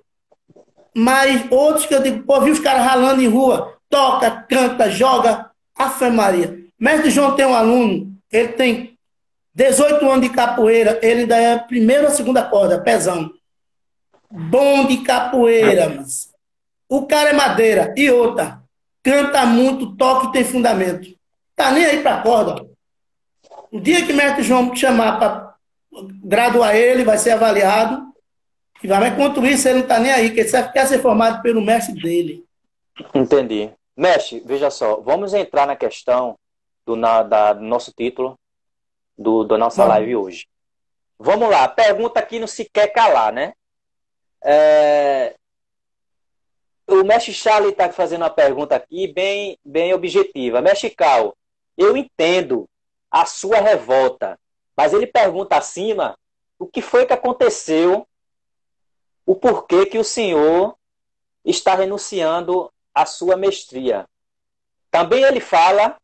S2: Mas outros que eu digo, pô, vi os caras ralando em rua, toca, canta, joga, Ave Maria. Mestre João tem um aluno, ele tem 18 anos de capoeira, ele ainda é a primeira ou segunda corda, pezão. Bom de capoeira, mas o cara é madeira. E outra, canta muito, toca e tem fundamento. Tá nem aí pra corda. O dia que o mestre João chamar para graduar ele, vai ser avaliado. Mas enquanto isso, ele não tá nem aí, que ele quer ser formado pelo mestre dele.
S1: Entendi. Mestre, veja só, vamos entrar na questão do nosso título, da nossa live hoje. Vamos lá, a pergunta aqui não se quer calar, né? É, o Mestre Charlie está fazendo uma pergunta aqui bem objetiva. Mestre Cal, eu entendo a sua revolta, mas ele pergunta acima o que foi que aconteceu, o porquê que o senhor está renunciando à sua mestria. Também ele fala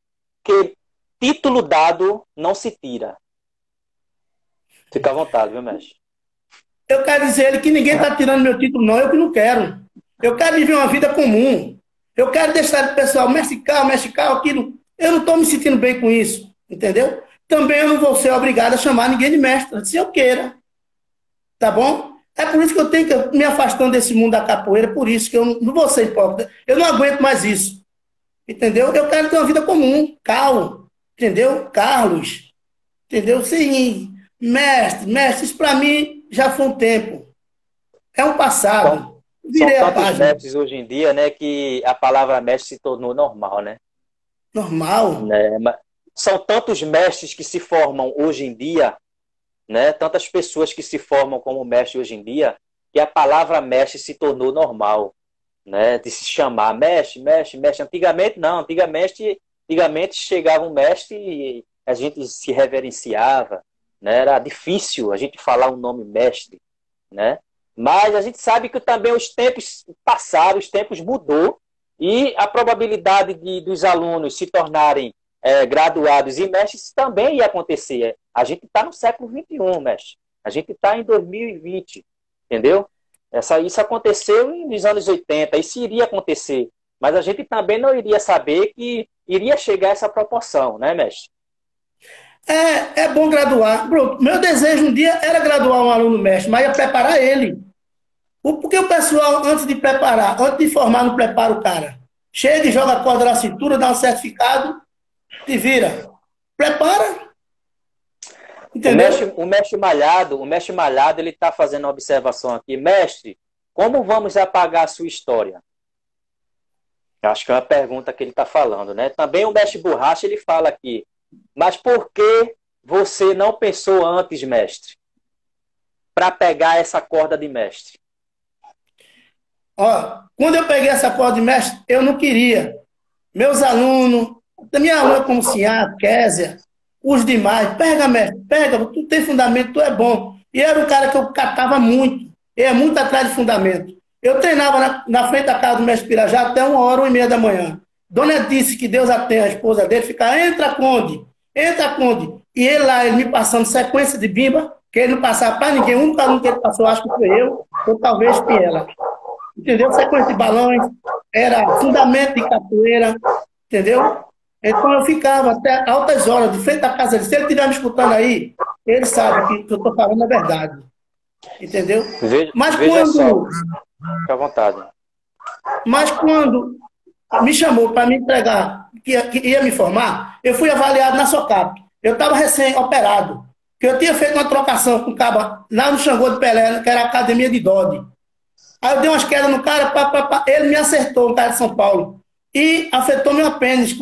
S1: que título dado não se tira. Fica à vontade, viu, mestre?
S2: Eu quero dizer a ele que ninguém está tirando meu título, não. Eu que não quero. Eu quero viver uma vida comum. Eu quero deixar o pessoal, mestre Cal, aquilo. Eu não estou me sentindo bem com isso, entendeu? Também eu não vou ser obrigado a chamar ninguém de mestre, se eu queira. Tá bom? É por isso que eu tenho que me afastando desse mundo da capoeira, por isso que eu não vou ser hipócrita. Eu não aguento mais isso. Entendeu? Eu quero ter uma vida comum. Cal, entendeu? Carlos, entendeu? Sim, mestre, isso para mim já foi um tempo. É um
S1: São,
S2: passado.
S1: são
S2: Virei a
S1: tantos
S2: página.
S1: mestres hoje em dia, né, que a palavra mestre se tornou normal, né?
S2: Normal.
S1: Né? São tantos mestres que se formam hoje em dia, né? Tantas pessoas que se formam como mestre hoje em dia, que a palavra mestre se tornou normal, né? De se chamar mestre. Antigamente não, antigamente chegava um mestre e a gente se reverenciava, né? Era difícil a gente falar o nome mestre, né? Mas a gente sabe que também os tempos passaram, os tempos mudou e a probabilidade dos alunos se tornarem graduados e mestres também ia acontecer. A gente está no século XXI, mestre. A gente está em 2020, entendeu? Isso aconteceu nos anos 80, isso iria acontecer. Mas a gente também não iria saber que iria chegar a essa proporção, né, mestre?
S2: É bom graduar. Pronto, meu desejo um dia era graduar um aluno mestre, mas ia preparar ele. Porque o pessoal, antes de preparar, antes de formar, não prepara o cara. Chega e joga a corda na cintura, dá um certificado, te vira. Prepara. Entendeu?
S1: O mestre Malhado, ele está fazendo uma observação aqui. Mestre, como vamos apagar a sua história? Acho que é uma pergunta que ele está falando, né? Também o mestre Borracha, ele fala aqui. Mas por que você não pensou antes, mestre, para pegar essa corda de mestre?
S2: Ó, quando eu peguei essa corda de mestre, eu não queria. Meus alunos, da minha aluna como Sinhá, Késia, os demais, pega, mestre, pega, tu tem fundamento, tu é bom. E era um cara que eu catava muito, ia muito atrás de fundamento. Eu treinava na frente da casa do mestre Pirajá até 1h30 da manhã. Dona disse que Deus a tenha, a esposa dele, fica, entra, Conde, entra, Conde. E ele lá, ele me passando sequência de bimba, que ele não passava para ninguém, o único aluno que ele passou, acho que foi eu, ou talvez Piela. Entendeu? Sequência de balões, era fundamento de capoeira, entendeu? Então eu ficava até altas horas, de frente à casa dele. Se ele estiver me escutando aí, ele sabe que o que eu estou falando é verdade. Entendeu? Mas
S1: Veja só,
S2: quando,
S1: fica à vontade.
S2: mas quando me chamou para me entregar, que ia me formar, eu fui avaliado na SOCAP. Eu estava recém-operado. Que eu tinha feito uma trocação com o cabo lá no Xangô de Pelé, que era a academia de Dodi. Aí eu dei umas quedas no cara, ele me acertou, um cara de São Paulo. E afetou meu apêndice.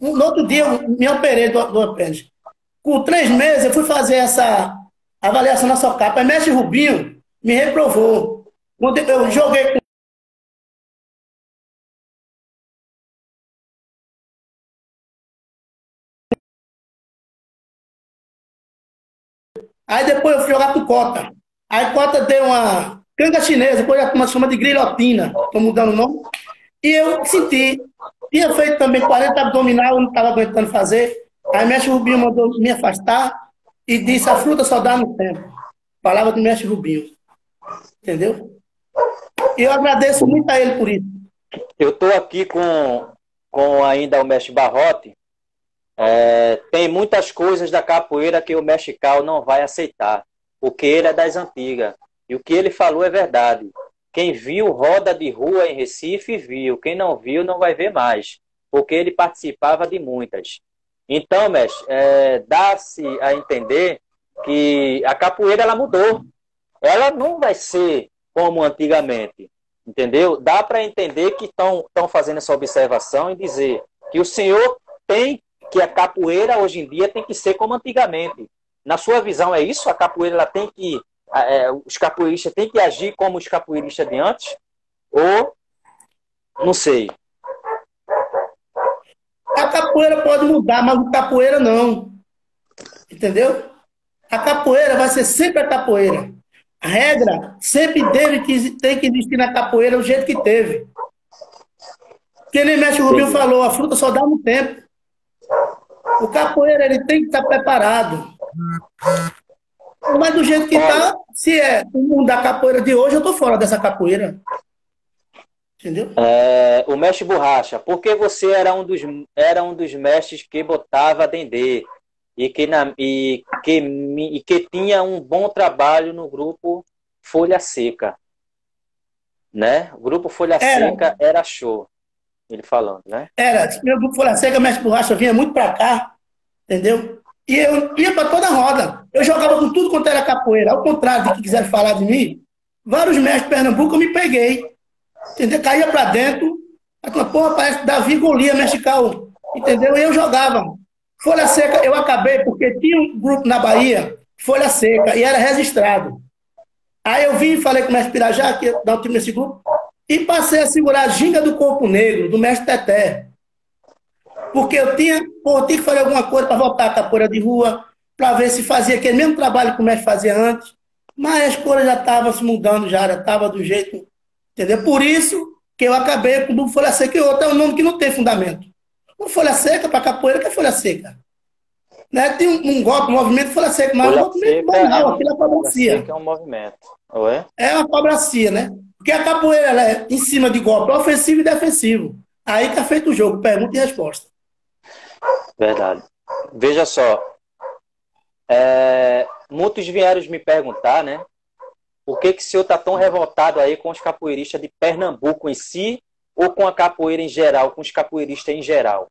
S2: No outro dia eu me operei do apêndice. Com 3 meses eu fui fazer essa avaliação na SOCAP. Aí mestre Rubinho me reprovou. Quando eu joguei com Aí depois eu fui jogar com Cota. Aí Cota deu uma canga chinesa, depois a turma chama de grilhotina. Estou mudando o nome. E eu senti. Tinha feito também 40 abdominal, eu não estava aguentando fazer. Aí o mestre Rubinho mandou me afastar e disse, a fruta só dá no tempo. Palavra do mestre Rubinho. Entendeu? E eu agradeço muito a ele por isso.
S1: Eu estou aqui com ainda o mestre Barrote. Tem muitas coisas da capoeira que o mestre Cal não vai aceitar, porque ele é das antigas. E o que ele falou é verdade. Quem viu roda de rua em Recife, viu. Quem não viu, não vai ver mais. Porque ele participava de muitas. Então, mestre, dá-se a entender que a capoeira ela mudou. Ela não vai ser como antigamente. Entendeu? Dá para entender que estão fazendo essa observação e dizer que o senhor tem que a capoeira hoje em dia tem que ser como antigamente. Na sua visão é isso? A capoeira ela tem que os capoeiristas têm que agir como os capoeiristas de antes? Ou não sei?
S2: A capoeira pode mudar, mas o capoeira não. Entendeu? A capoeira vai ser sempre a capoeira. A regra sempre tem que existir na capoeira o jeito que teve. Porque nem Mestre Rubinho falou, a fruta só dá no tempo. O capoeira ele tem que estar preparado. Mas do jeito que está, se é o mundo da capoeira de hoje, eu estou fora dessa capoeira. Entendeu?
S1: O mestre Borracha, porque você era um dos mestres que botava dendê e que tinha um bom trabalho no grupo Folha Seca, né? O grupo Folha Seca era show, ele falando, né?
S2: Meu grupo Folha Seca, mestre Borracha vinha muito para cá, entendeu? E eu ia para toda roda. Eu jogava com tudo quanto era capoeira. Ao contrário de que quiseram falar de mim, vários mestres de Pernambuco eu me peguei. Entendeu? Caía para dentro. Porra, parece Davi Golias, mestre Cal. Entendeu? E eu jogava. Folha Seca, eu acabei porque tinha um grupo na Bahia, Folha Seca, e era registrado. Aí eu vim e falei com o mestre Pirajá, que dá um time nesse grupo, e passei a segurar a ginga do Corpo Negro, do mestre Teté. Porque eu tinha que fazer alguma coisa para voltar a capoeira de rua, para ver se fazia aquele mesmo trabalho que o mestre fazia antes. Mas as coisas já estavam se mudando, já estava do jeito. Entendeu? Por isso que eu acabei com o grupo Folha Seca, e outro é um nome que não tem fundamento. Uma folha seca para capoeira, que é folha seca. Né? Tem um golpe, um movimento folha seca, mas
S1: folha
S2: um movimento banal, aquilo é cobracia.
S1: Folha seca é um movimento. Ué?
S2: É uma cobracia, né? Porque a capoeira ela é em cima de golpe ofensivo e defensivo. Aí que é feito o jogo, pergunta e resposta.
S1: Verdade. Veja só. Muitos vieram me perguntar, né? Por que o senhor está tão revoltado aí com os capoeiristas de Pernambuco em si, ou com a capoeira em geral, com os capoeiristas em geral?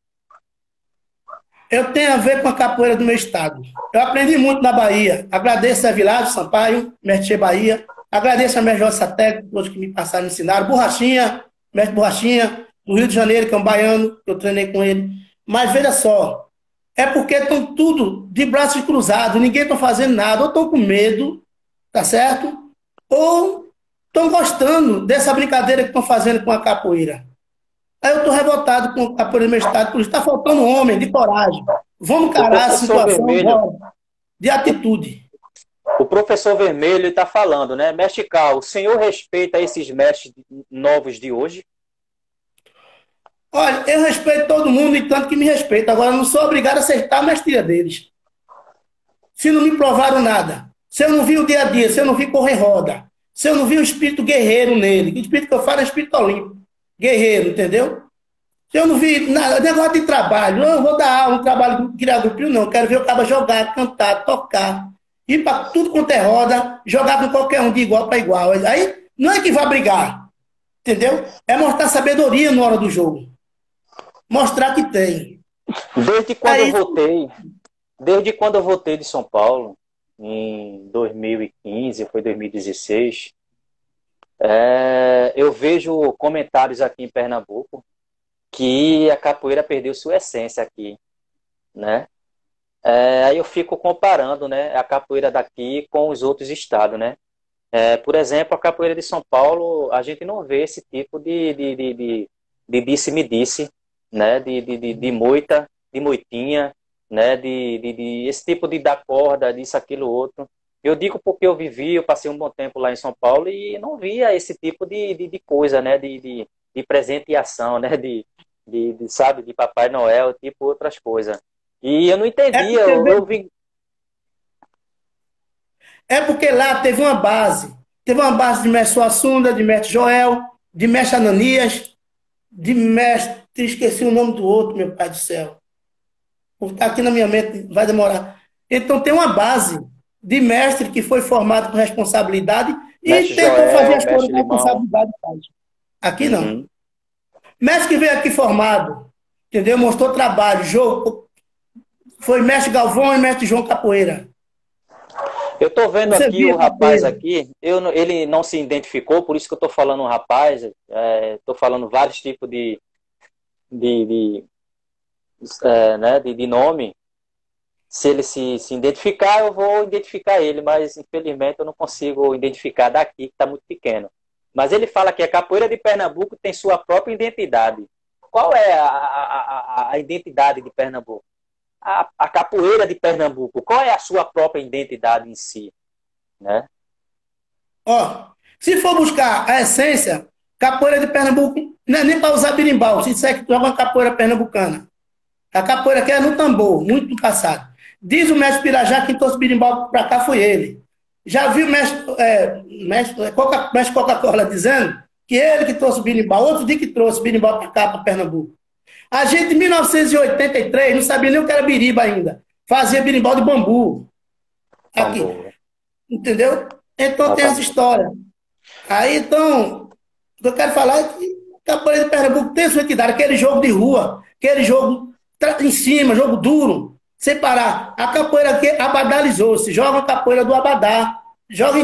S2: Eu tenho a ver com a capoeira do meu estado. Eu aprendi muito na Bahia. Agradeço a Vilásio Sampaio, mestre Bahia. Agradeço a Mestre Jorge Satélite, todos que me passaram e ensinaram. Borrachinha, mestre Borrachinha, do Rio de Janeiro, que é um baiano, que eu treinei com ele. Mas veja só, é porque estão tudo de braços cruzados, ninguém está fazendo nada, ou estão com medo, tá certo? Ou estão gostando dessa brincadeira que estão fazendo com a capoeira. Aí eu estou revoltado com a capoeira do meu estado, por isso está faltando homem, de coragem. Vamos encarar a situação de atitude.
S1: O professor Vermelho está falando, né? Mestre Cal, o senhor respeita esses mestres novos de hoje?
S2: Olha, eu respeito todo mundo e tanto que me respeito. Agora, eu não sou obrigado a aceitar a mestria deles. Se não me provaram nada, se eu não vi o dia a dia, se eu não vi correr roda, se eu não vi o espírito guerreiro nele, o espírito que eu falo é espírito olímpico, guerreiro, entendeu? Se eu não vi nada, negócio de trabalho, eu vou dar aula, um trabalho de criar grupinho, não. Eu quero ver o cara jogar, cantar, tocar, ir para tudo quanto é roda, jogar com qualquer um de igual para igual. Aí não é que vai brigar, entendeu? É mostrar sabedoria na hora do jogo. Mostrar que tem.
S1: Desde quando eu voltei de São Paulo, em 2015, foi 2016, eu vejo comentários aqui em Pernambuco que a capoeira perdeu sua essência aqui, né? Aí eu fico comparando, né, a capoeira daqui com os outros estados, né? Por exemplo, a capoeira de São Paulo, a gente não vê esse tipo de disse-me-disse, né? De moita, de moitinha, né? Esse tipo de dar corda, disso, aquilo, outro. Eu digo porque eu passei um bom tempo lá em São Paulo e não via esse tipo de coisa, né? De presenteação, né? Sabe, de Papai Noel, tipo outras coisas. E eu não entendia, eu vi...
S2: É porque lá teve uma base. Teve uma base de mestre Suassunda, de mestre Joel, de mestre Ananias, de mestre... Esqueci o nome do outro, meu pai do céu. Está aqui na minha mente, vai demorar. Então tem uma base de mestre que foi formado com responsabilidade mestre e tentou fazer as coisas com responsabilidade. Aqui não. Mestre que veio aqui formado, entendeu? Mostrou trabalho, jogo. Foi mestre Galvão e mestre João Capoeira.
S1: Eu estou vendo aqui o rapaz aqui, ele não se identificou, por isso que eu estou falando um rapaz, estou falando vários tipos de nome. Se ele se identificar, eu vou identificar ele, mas infelizmente eu não consigo identificar daqui, que está muito pequeno. Mas ele fala que a capoeira de Pernambuco tem sua própria identidade. Qual é a identidade de Pernambuco? A capoeira de Pernambuco, qual é a sua própria identidade em si? Né?
S2: Ó, se for buscar a essência, capoeira de Pernambuco, não é nem para usar berimbau, se disser que tu é uma capoeira pernambucana. A capoeira aqui é no tambor, muito do passado. Diz o mestre Pirajá que quem trouxe berimbau para cá foi ele. Já viu o mestre Coca-Cola dizendo que ele que trouxe o berimbau, outro dia que trouxe o berimbau para cá, para Pernambuco. A gente, em 1983, não sabia nem o que era biriba ainda. Fazia berimbau de bambu. Aqui.
S1: Tambor.
S2: Entendeu? Então tem essa história. Aí, então, o que eu quero falar é que capoeira de Pernambuco tem sua entidade, aquele jogo de rua, aquele jogo em cima, jogo duro, sem parar. A capoeira aqui abadalizou-se, joga a capoeira do abadá,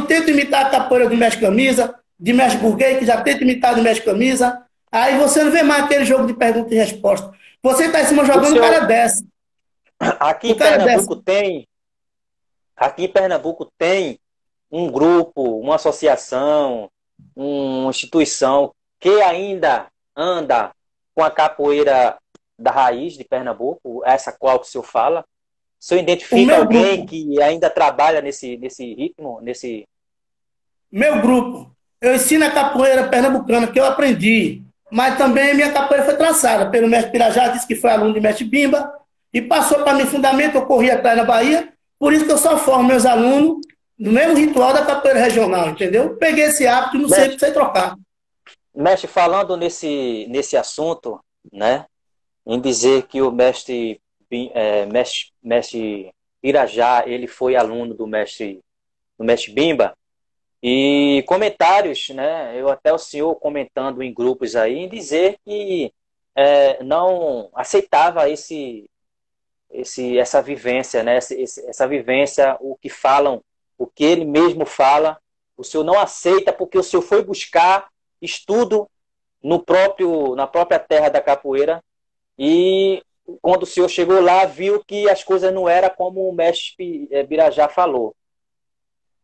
S2: tenta imitar a capoeira do mestre camisa, de mestre burguês, que já tenta imitar do mestre camisa. Aí você não vê mais aquele jogo de pergunta e resposta. Você está em cima jogando, o cara desce.
S1: Aqui em Pernambuco tem um grupo, uma associação, uma instituição que ainda anda com a capoeira da raiz de Pernambuco, essa qual que o senhor fala. O senhor identifica alguém que ainda trabalha nesse ritmo, nesse...
S2: Meu grupo. Eu ensino a capoeira pernambucana que eu aprendi, mas também minha capoeira foi traçada pelo mestre Pirajá, disse que foi aluno de mestre Bimba, e passou para mim fundamento, eu corri atrás na Bahia, por isso que eu só formo meus alunos no mesmo ritual da capoeira regional, entendeu? Peguei esse hábito e não sei trocar.
S1: Mestre, falando nesse assunto, né, em dizer que o mestre Irajá, ele foi aluno do mestre Bimba, e comentários, né, eu até o senhor comentando em grupos aí, em dizer que não aceitava essa vivência, né, essa vivência, o que falam, o que ele mesmo fala, o senhor não aceita porque o senhor foi buscar estudo na própria terra da capoeira, e quando o senhor chegou lá, viu que as coisas não eram como o mestre Birajá falou.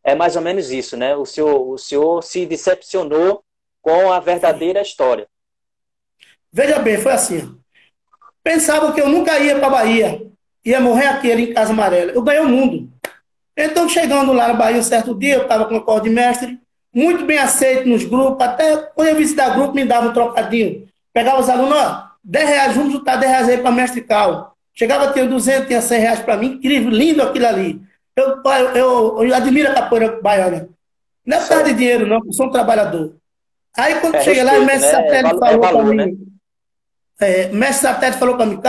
S1: É mais ou menos isso, né? O senhor se decepcionou com a verdadeira história.
S2: Veja bem, foi assim. Pensava que eu nunca ia para a Bahia, ia morrer aqui ali em Casa Amarela. Eu ganhei o mundo. Então, chegando lá na Bahia um certo dia, eu estava com o corpo de mestre, muito bem aceito nos grupos, até quando eu visitar grupo, me dava um trocadinho. Pegava os alunos, ó, R$10, vamos juntar R$10 aí para mestre Cal. Chegava, tinha 200, tinha R$100 para mim, incrível, lindo aquilo ali. Eu admiro a capoeira baiana. Não é por causa de dinheiro, não, eu sou um trabalhador. Aí, quando cheguei lá, o mestre Satélite falou para mim, mestre Satélite falou para mim,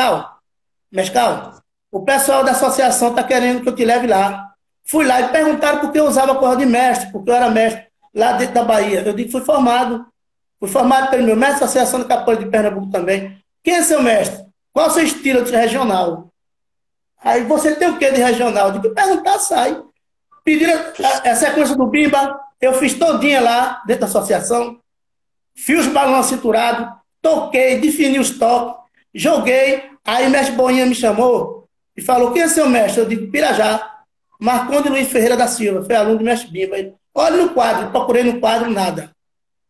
S2: mestre Cal, o pessoal da associação está querendo que eu te leve lá. Fui lá e perguntaram por que eu usava corda de mestre, porque eu era mestre lá dentro da Bahia. Eu digo que fui formado. Fui formado pelo meu mestre da Associação de Capoeira de Pernambuco também. Quem é seu mestre? Qual é o seu estilo de regional? Aí você tem o que de regional? Eu digo, perguntar, sai. Pediram a sequência do Bimba, eu fiz todinha lá, dentro da associação. Fiz os balões cinturados, toquei, defini os toques, joguei. Aí o mestre Boinha me chamou e falou, quem é seu mestre? Eu digo, Pirajá. Marconde Luiz Ferreira da Silva, foi aluno do mestre Bimba. Olha no quadro, procurei no quadro, nada.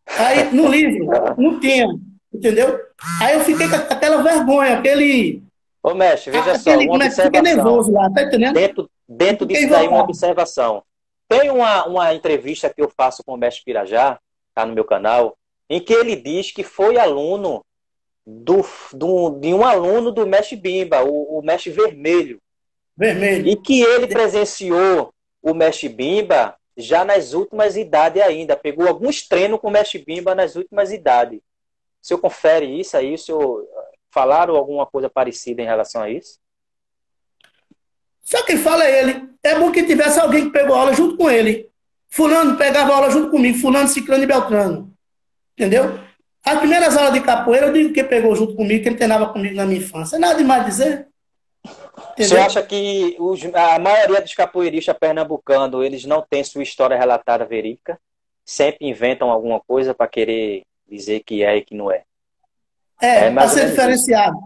S2: Aí no livro, não tinha, entendeu? Aí eu fiquei com aquela vergonha, aquele...
S1: Ô mestre, veja só, uma observação.
S2: Fiquei nervoso lá, tá entendendo?
S1: Dentro disso daí, uma observação. Tem uma entrevista que eu faço com o mestre Pirajá, tá no meu canal, em que ele diz que foi aluno de um aluno do mestre Bimba, o mestre Vermelho. E que ele presenciou o mestre Bimba já nas últimas idades ainda. Pegou alguns treinos com o mestre Bimba nas últimas idades. O senhor confere isso aí? O senhor falaram alguma coisa parecida em relação a isso?
S2: Só quem fala é ele. É bom que tivesse alguém que pegou aula junto com ele. Fulano pegava aula junto comigo. Fulano, Ciclano e Beltrano. Entendeu? As primeiras aulas de capoeira, eu digo que pegou junto comigo, que ele treinava comigo na minha infância. Nada demais dizer.
S1: Entendeu? Você acha que a maioria dos capoeiristas pernambucanos, eles não têm sua história relatada verídica? Sempre inventam alguma coisa para querer dizer que é e que não é?
S2: Para ser diferenciado.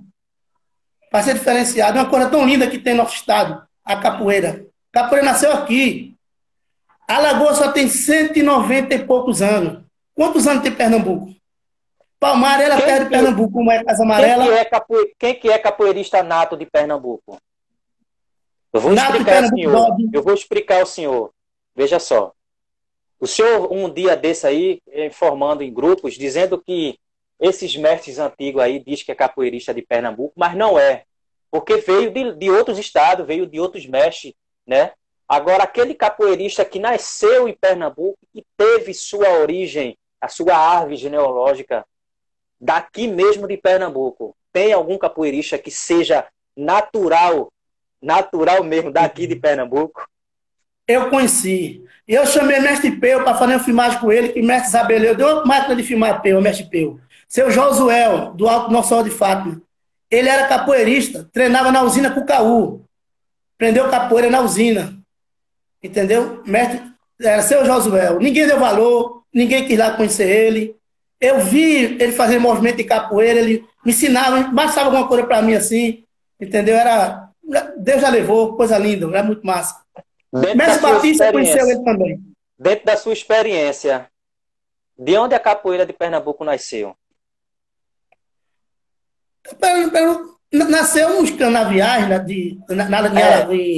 S2: Para ser diferenciado. É uma coisa tão linda que tem no nosso estado. a capoeira. A capoeira nasceu aqui. Alagoas só tem 190 e poucos anos. Quantos anos tem Pernambuco? Palmares era perto de Pernambuco, como é Casa Amarela.
S1: Quem que é capoeirista nato de Pernambuco? Eu vou
S2: Nato de
S1: explicar ao
S2: Pernambuco.
S1: senhor. Eu vou explicar ao senhor. Veja só. O senhor, um dia desse aí, informando em grupos, dizendo que esses mestres antigos aí diz que é capoeirista de Pernambuco, mas não é. Porque veio de outros estados, veio de outros mestres, né? Agora, aquele capoeirista que nasceu em Pernambuco, que teve sua origem, a sua árvore genealógica daqui mesmo de Pernambuco, tem algum capoeirista que seja natural mesmo daqui de Pernambuco?
S2: Eu conheci. Eu chamei mestre Peu para fazer uma filmagem com ele, que mestre Isabeleu deu uma máquina de filmar Peu, mestre Peu. Seu Josué, do Alto Nosso Senhor de Fátima. Ele era capoeirista, treinava na usina Cucaú. Aprendeu capoeira na usina. Entendeu? Mestre, era seu Josué. Ninguém deu valor, ninguém quis lá conhecer ele. Eu vi ele fazer movimento de capoeira, ele me ensinava, bastava alguma coisa para mim assim. Entendeu? Era. Deus já levou, coisa linda, era muito massa. Mestre Batista conheceu ele também.
S1: Dentro da sua experiência, de onde a capoeira de Pernambuco nasceu?
S2: Nasceu nos canaviais, né,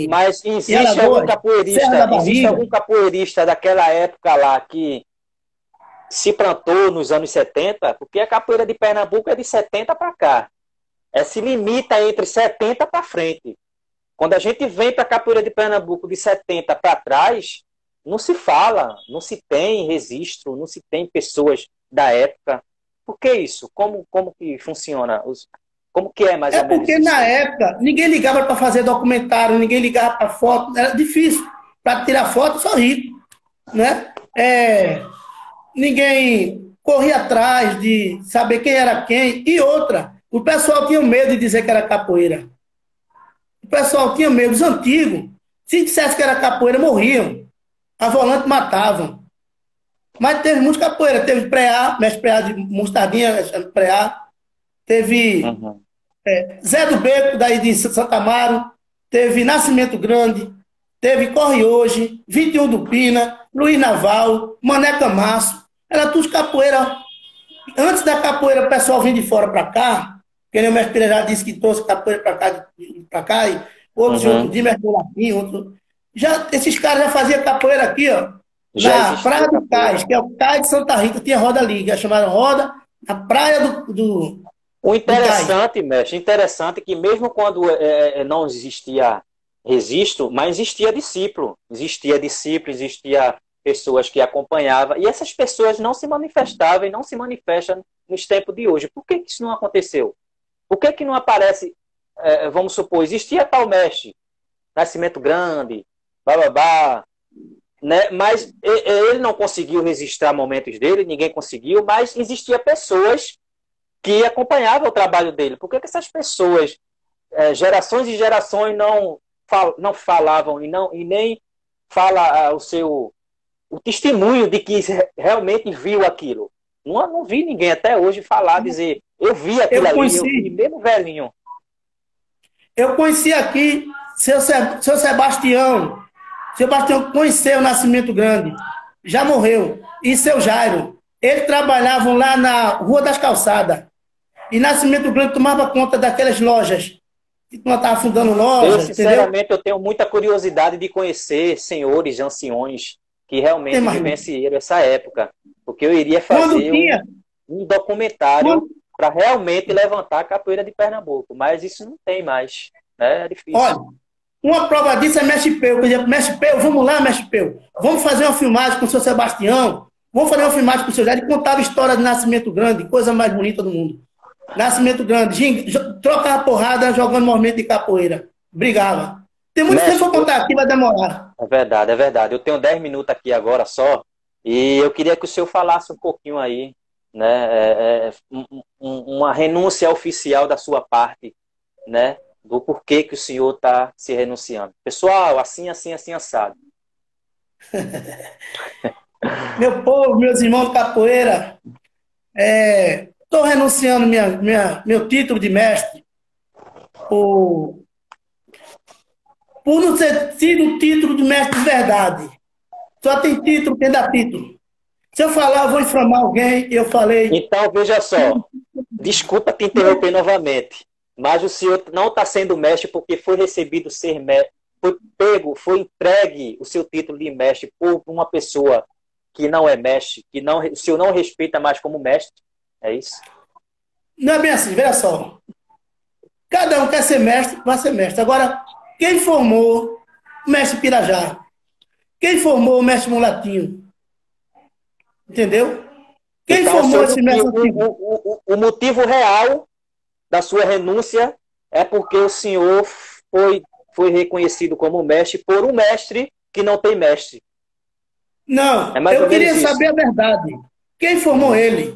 S1: mas existe algum capoeirista daquela época lá que se plantou nos anos 70? Porque a capoeira de Pernambuco é de 70 para cá. Se limita entre 70 para frente. Quando a gente vem para a capoeira de Pernambuco de 70 para trás, não se fala, não se tem registro, não se tem pessoas da época. Por que isso? Como que funciona? Como que é mais ou menos?
S2: É porque na época ninguém ligava para fazer documentário, ninguém ligava para foto, era difícil. Para tirar foto, só rico. Né? Ninguém corria atrás de saber quem era quem. E outra, o pessoal tinha medo de dizer que era capoeira. O pessoal tinha medo, os antigos. Se dissesse que era capoeira, morriam. A volante matavam. Mas teve muita capoeira. Teve pré-A, mestre pré-A de Mostardinha, pré-A. Teve Zé do Beco, daí de Santa Amaro. Teve Nascimento Grande. Teve Corre Hoje. 21 do Pina. Luiz Naval. Mané Camaço. Era tudo capoeira. Antes da capoeira, o pessoal vinha de fora para cá. Que nem o mestre Pereira disse que trouxe capoeira para cá, e outros de mestre Lapim, outros. Esses caras já faziam capoeira aqui, ó, na Praia do Cais, que é o Cais de Santa Rita, tinha roda ali, que é chamada roda, na praia do
S1: O interessante, mestre, interessante que mesmo quando não existia registro, mas existia discípulo, existia pessoas que acompanhavam, e essas pessoas não se manifestavam e não se manifestam nos tempos de hoje. Por que isso não aconteceu? Por que não aparece, vamos supor, existia tal mestre, Nascimento Grande, bababá, né? Mas ele não conseguiu registrar momentos dele, ninguém conseguiu, mas existia pessoas que acompanhavam o trabalho dele. Por que essas pessoas, gerações e gerações, não falavam e nem fala o testemunho de que realmente viu aquilo? Não vi ninguém até hoje falar, dizer, eu vi aquilo ali, eu vi mesmo velhinho.
S2: Eu conheci aqui seu Sebastião. Sebastião conheceu o Nascimento Grande. Já morreu. E seu Jairo. Eles trabalhavam lá na Rua das Calçadas. E Nascimento Grande tomava conta daquelas lojas. Que não estava fundando lojas.
S1: Eu, sinceramente, eu tenho muita curiosidade de conhecer senhores, anciões, que realmente vivenciaram essa época. Porque eu iria fazer um documentário para realmente levantar a capoeira de Pernambuco. Mas isso não tem mais. Né? É difícil.
S2: Olha, uma prova disso é Mestre Peu. Mestre Peu, vamos lá, Mestre Peu. Vamos fazer uma filmagem com o seu Sebastião. Vamos fazer uma filmagem com o seu Jair. Ele contava a história de Nascimento Grande, coisa mais bonita do mundo. Nascimento Grande, trocava porrada jogando movimento de capoeira. Brigava. Tem muito tempo para contar aqui, vai demorar.
S1: É verdade, é verdade. Eu tenho 10 minutos aqui agora só. E eu queria que o senhor falasse um pouquinho aí, né? Uma renúncia oficial da sua parte, né? Do porquê que o senhor está se renunciando. Pessoal, assim, assado.
S2: Meu povo, meus irmãos de capoeira, estou renunciando meu título de mestre por por não ter tido o título de mestre de verdade. Só tem título quem dá título. Se eu falar, eu vou inflamar alguém, eu falei.
S1: Então, veja só, desculpa te interromper novamente, mas o senhor não está sendo mestre porque foi recebido ser mestre, foi entregue o seu título de mestre por uma pessoa que não é mestre, que não, o senhor não respeita mais como mestre, é isso?
S2: Não é bem assim, veja só. Cada um quer ser mestre, vai ser mestre. Agora, quem formou o mestre Pirajá? Quem formou o mestre Mulatinho? Entendeu? Quem
S1: Então,
S2: formou esse mestre?
S1: o motivo real da sua renúncia é porque o senhor foi reconhecido como mestre por um mestre que não tem mestre.
S2: Não,
S1: É
S2: eu queria saber a verdade. Quem formou ele?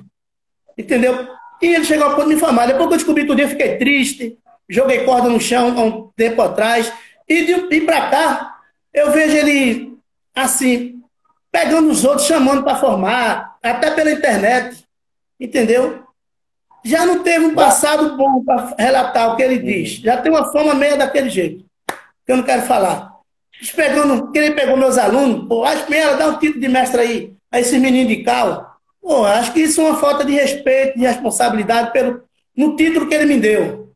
S2: Entendeu? E ele chegou ao ponto de me informar. Depois que eu descobri tudo, eu fiquei triste, joguei corda no chão há um tempo atrás. E de ir pra cá, eu vejo ele assim, pegando os outros, chamando para formar, até pela internet. Entendeu? Já não teve um passado bom para relatar o que ele diz. Já tem uma forma meia daquele jeito, que eu não quero falar. Pegando, que ele pegou meus alunos, pô, acho que ela dá um título de mestre aí, a esses meninos de cal. Pô, acho que isso é uma falta de respeito, de responsabilidade no título que ele me deu.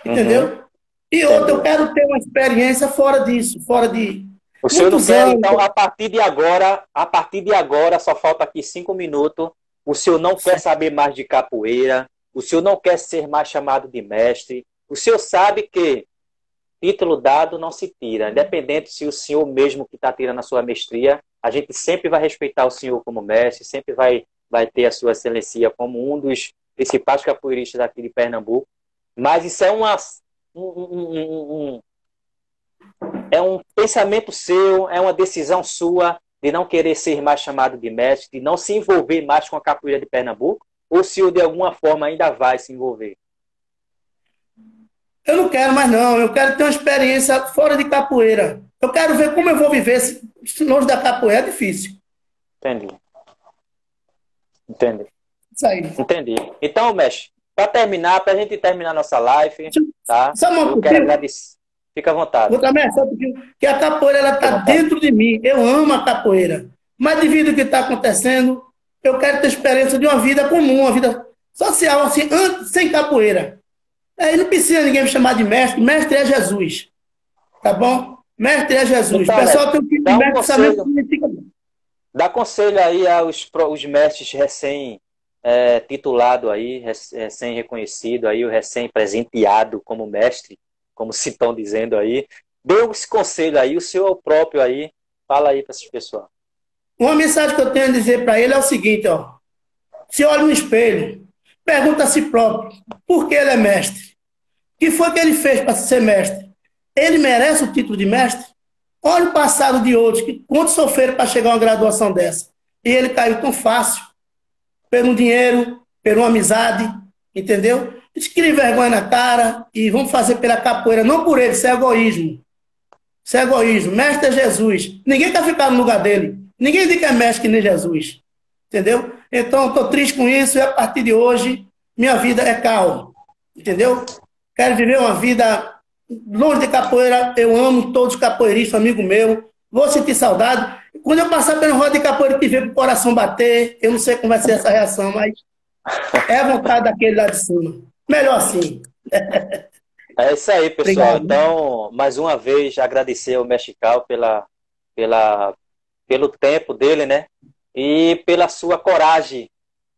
S2: Entendeu? E outra, eu quero ter uma experiência fora disso, fora de.
S1: O senhor não quer, então, a partir de agora, só falta aqui 5 minutos, o senhor não quer saber mais de capoeira, o senhor não quer ser mais chamado de mestre, o senhor sabe que título dado não se tira, independente se o senhor mesmo que está tirando a sua mestria, a gente sempre vai respeitar o senhor como mestre, sempre vai ter a sua excelência como um dos principais capoeiristas daqui de Pernambuco, mas isso é é um pensamento seu, é uma decisão sua de não querer ser mais chamado de mestre, de não se envolver mais com a capoeira de Pernambuco, ou se o de alguma forma ainda vai se envolver?
S2: Eu não quero mais não, eu quero ter uma experiência fora de capoeira. Eu quero ver como eu vou viver se longe da capoeira, é difícil.
S1: Entendi.
S2: Isso aí.
S1: Entendi. Então, mestre, para terminar, para a gente terminar nossa live, tá? Eu quero agradecer. Fica à vontade.
S2: Outra mensagem, que a capoeira ela está dentro de mim. Eu amo a capoeira. Mas devido ao que está acontecendo, eu quero ter experiência de uma vida comum, uma vida social, assim, antes, sem capoeira. Aí não precisa ninguém me chamar de mestre. Mestre é Jesus. Tá bom? Mestre é Jesus.
S1: Então,
S2: o pessoal tem um tipo de mestre saber o que significa.
S1: Dá conselho aí aos mestres recém-titulado aí, recém-reconhecido aí, o recém-presenteado como mestre, como se estão dizendo aí. Dê esse conselho aí, o seu próprio aí. Fala aí para esses pessoal.
S2: Uma mensagem que eu tenho a dizer para ele é o seguinte, ó. Se olha no espelho, pergunta a si próprio, por que ele é mestre? O que foi que ele fez para ser mestre? Ele merece o título de mestre? Olha o passado de outros, que quanto sofreram para chegar a uma graduação dessa. E ele caiu tão fácil, pelo dinheiro, pela amizade, entendeu? Crie vergonha na cara e vamos fazer pela capoeira, não por ele, isso é egoísmo. Isso é egoísmo. Mestre é Jesus. Ninguém quer ficar no lugar dele. Ninguém diz que é mestre que nem Jesus. Entendeu? Então, estou triste com isso e a partir de hoje, minha vida é calma. Entendeu? Quero viver uma vida longe de capoeira. Eu amo todos os capoeiristas, amigo meu. Vou sentir saudade. Quando eu passar pela roda de capoeira e ver o coração bater, eu não sei como vai ser essa reação, mas é a vontade daquele lá de cima. Melhor assim.
S1: É isso aí, pessoal.
S2: Obrigado.
S1: Então, mais uma vez, agradecer ao Mestre Cal pelo tempo dele, né? E pela sua coragem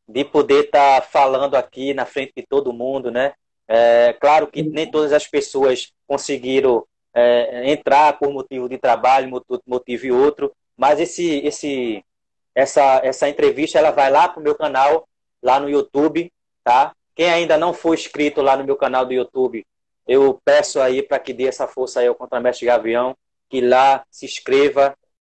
S1: de poder estar falando aqui na frente de todo mundo, né? É claro que nem todas as pessoas conseguiram entrar por motivo de trabalho, motivo e outro, mas essa entrevista ela vai lá para o meu canal, lá no YouTube, tá? Quem ainda não for inscrito lá no meu canal do YouTube, eu peço aí para que dê essa força aí ao Contramestre Gavião, que lá se inscreva,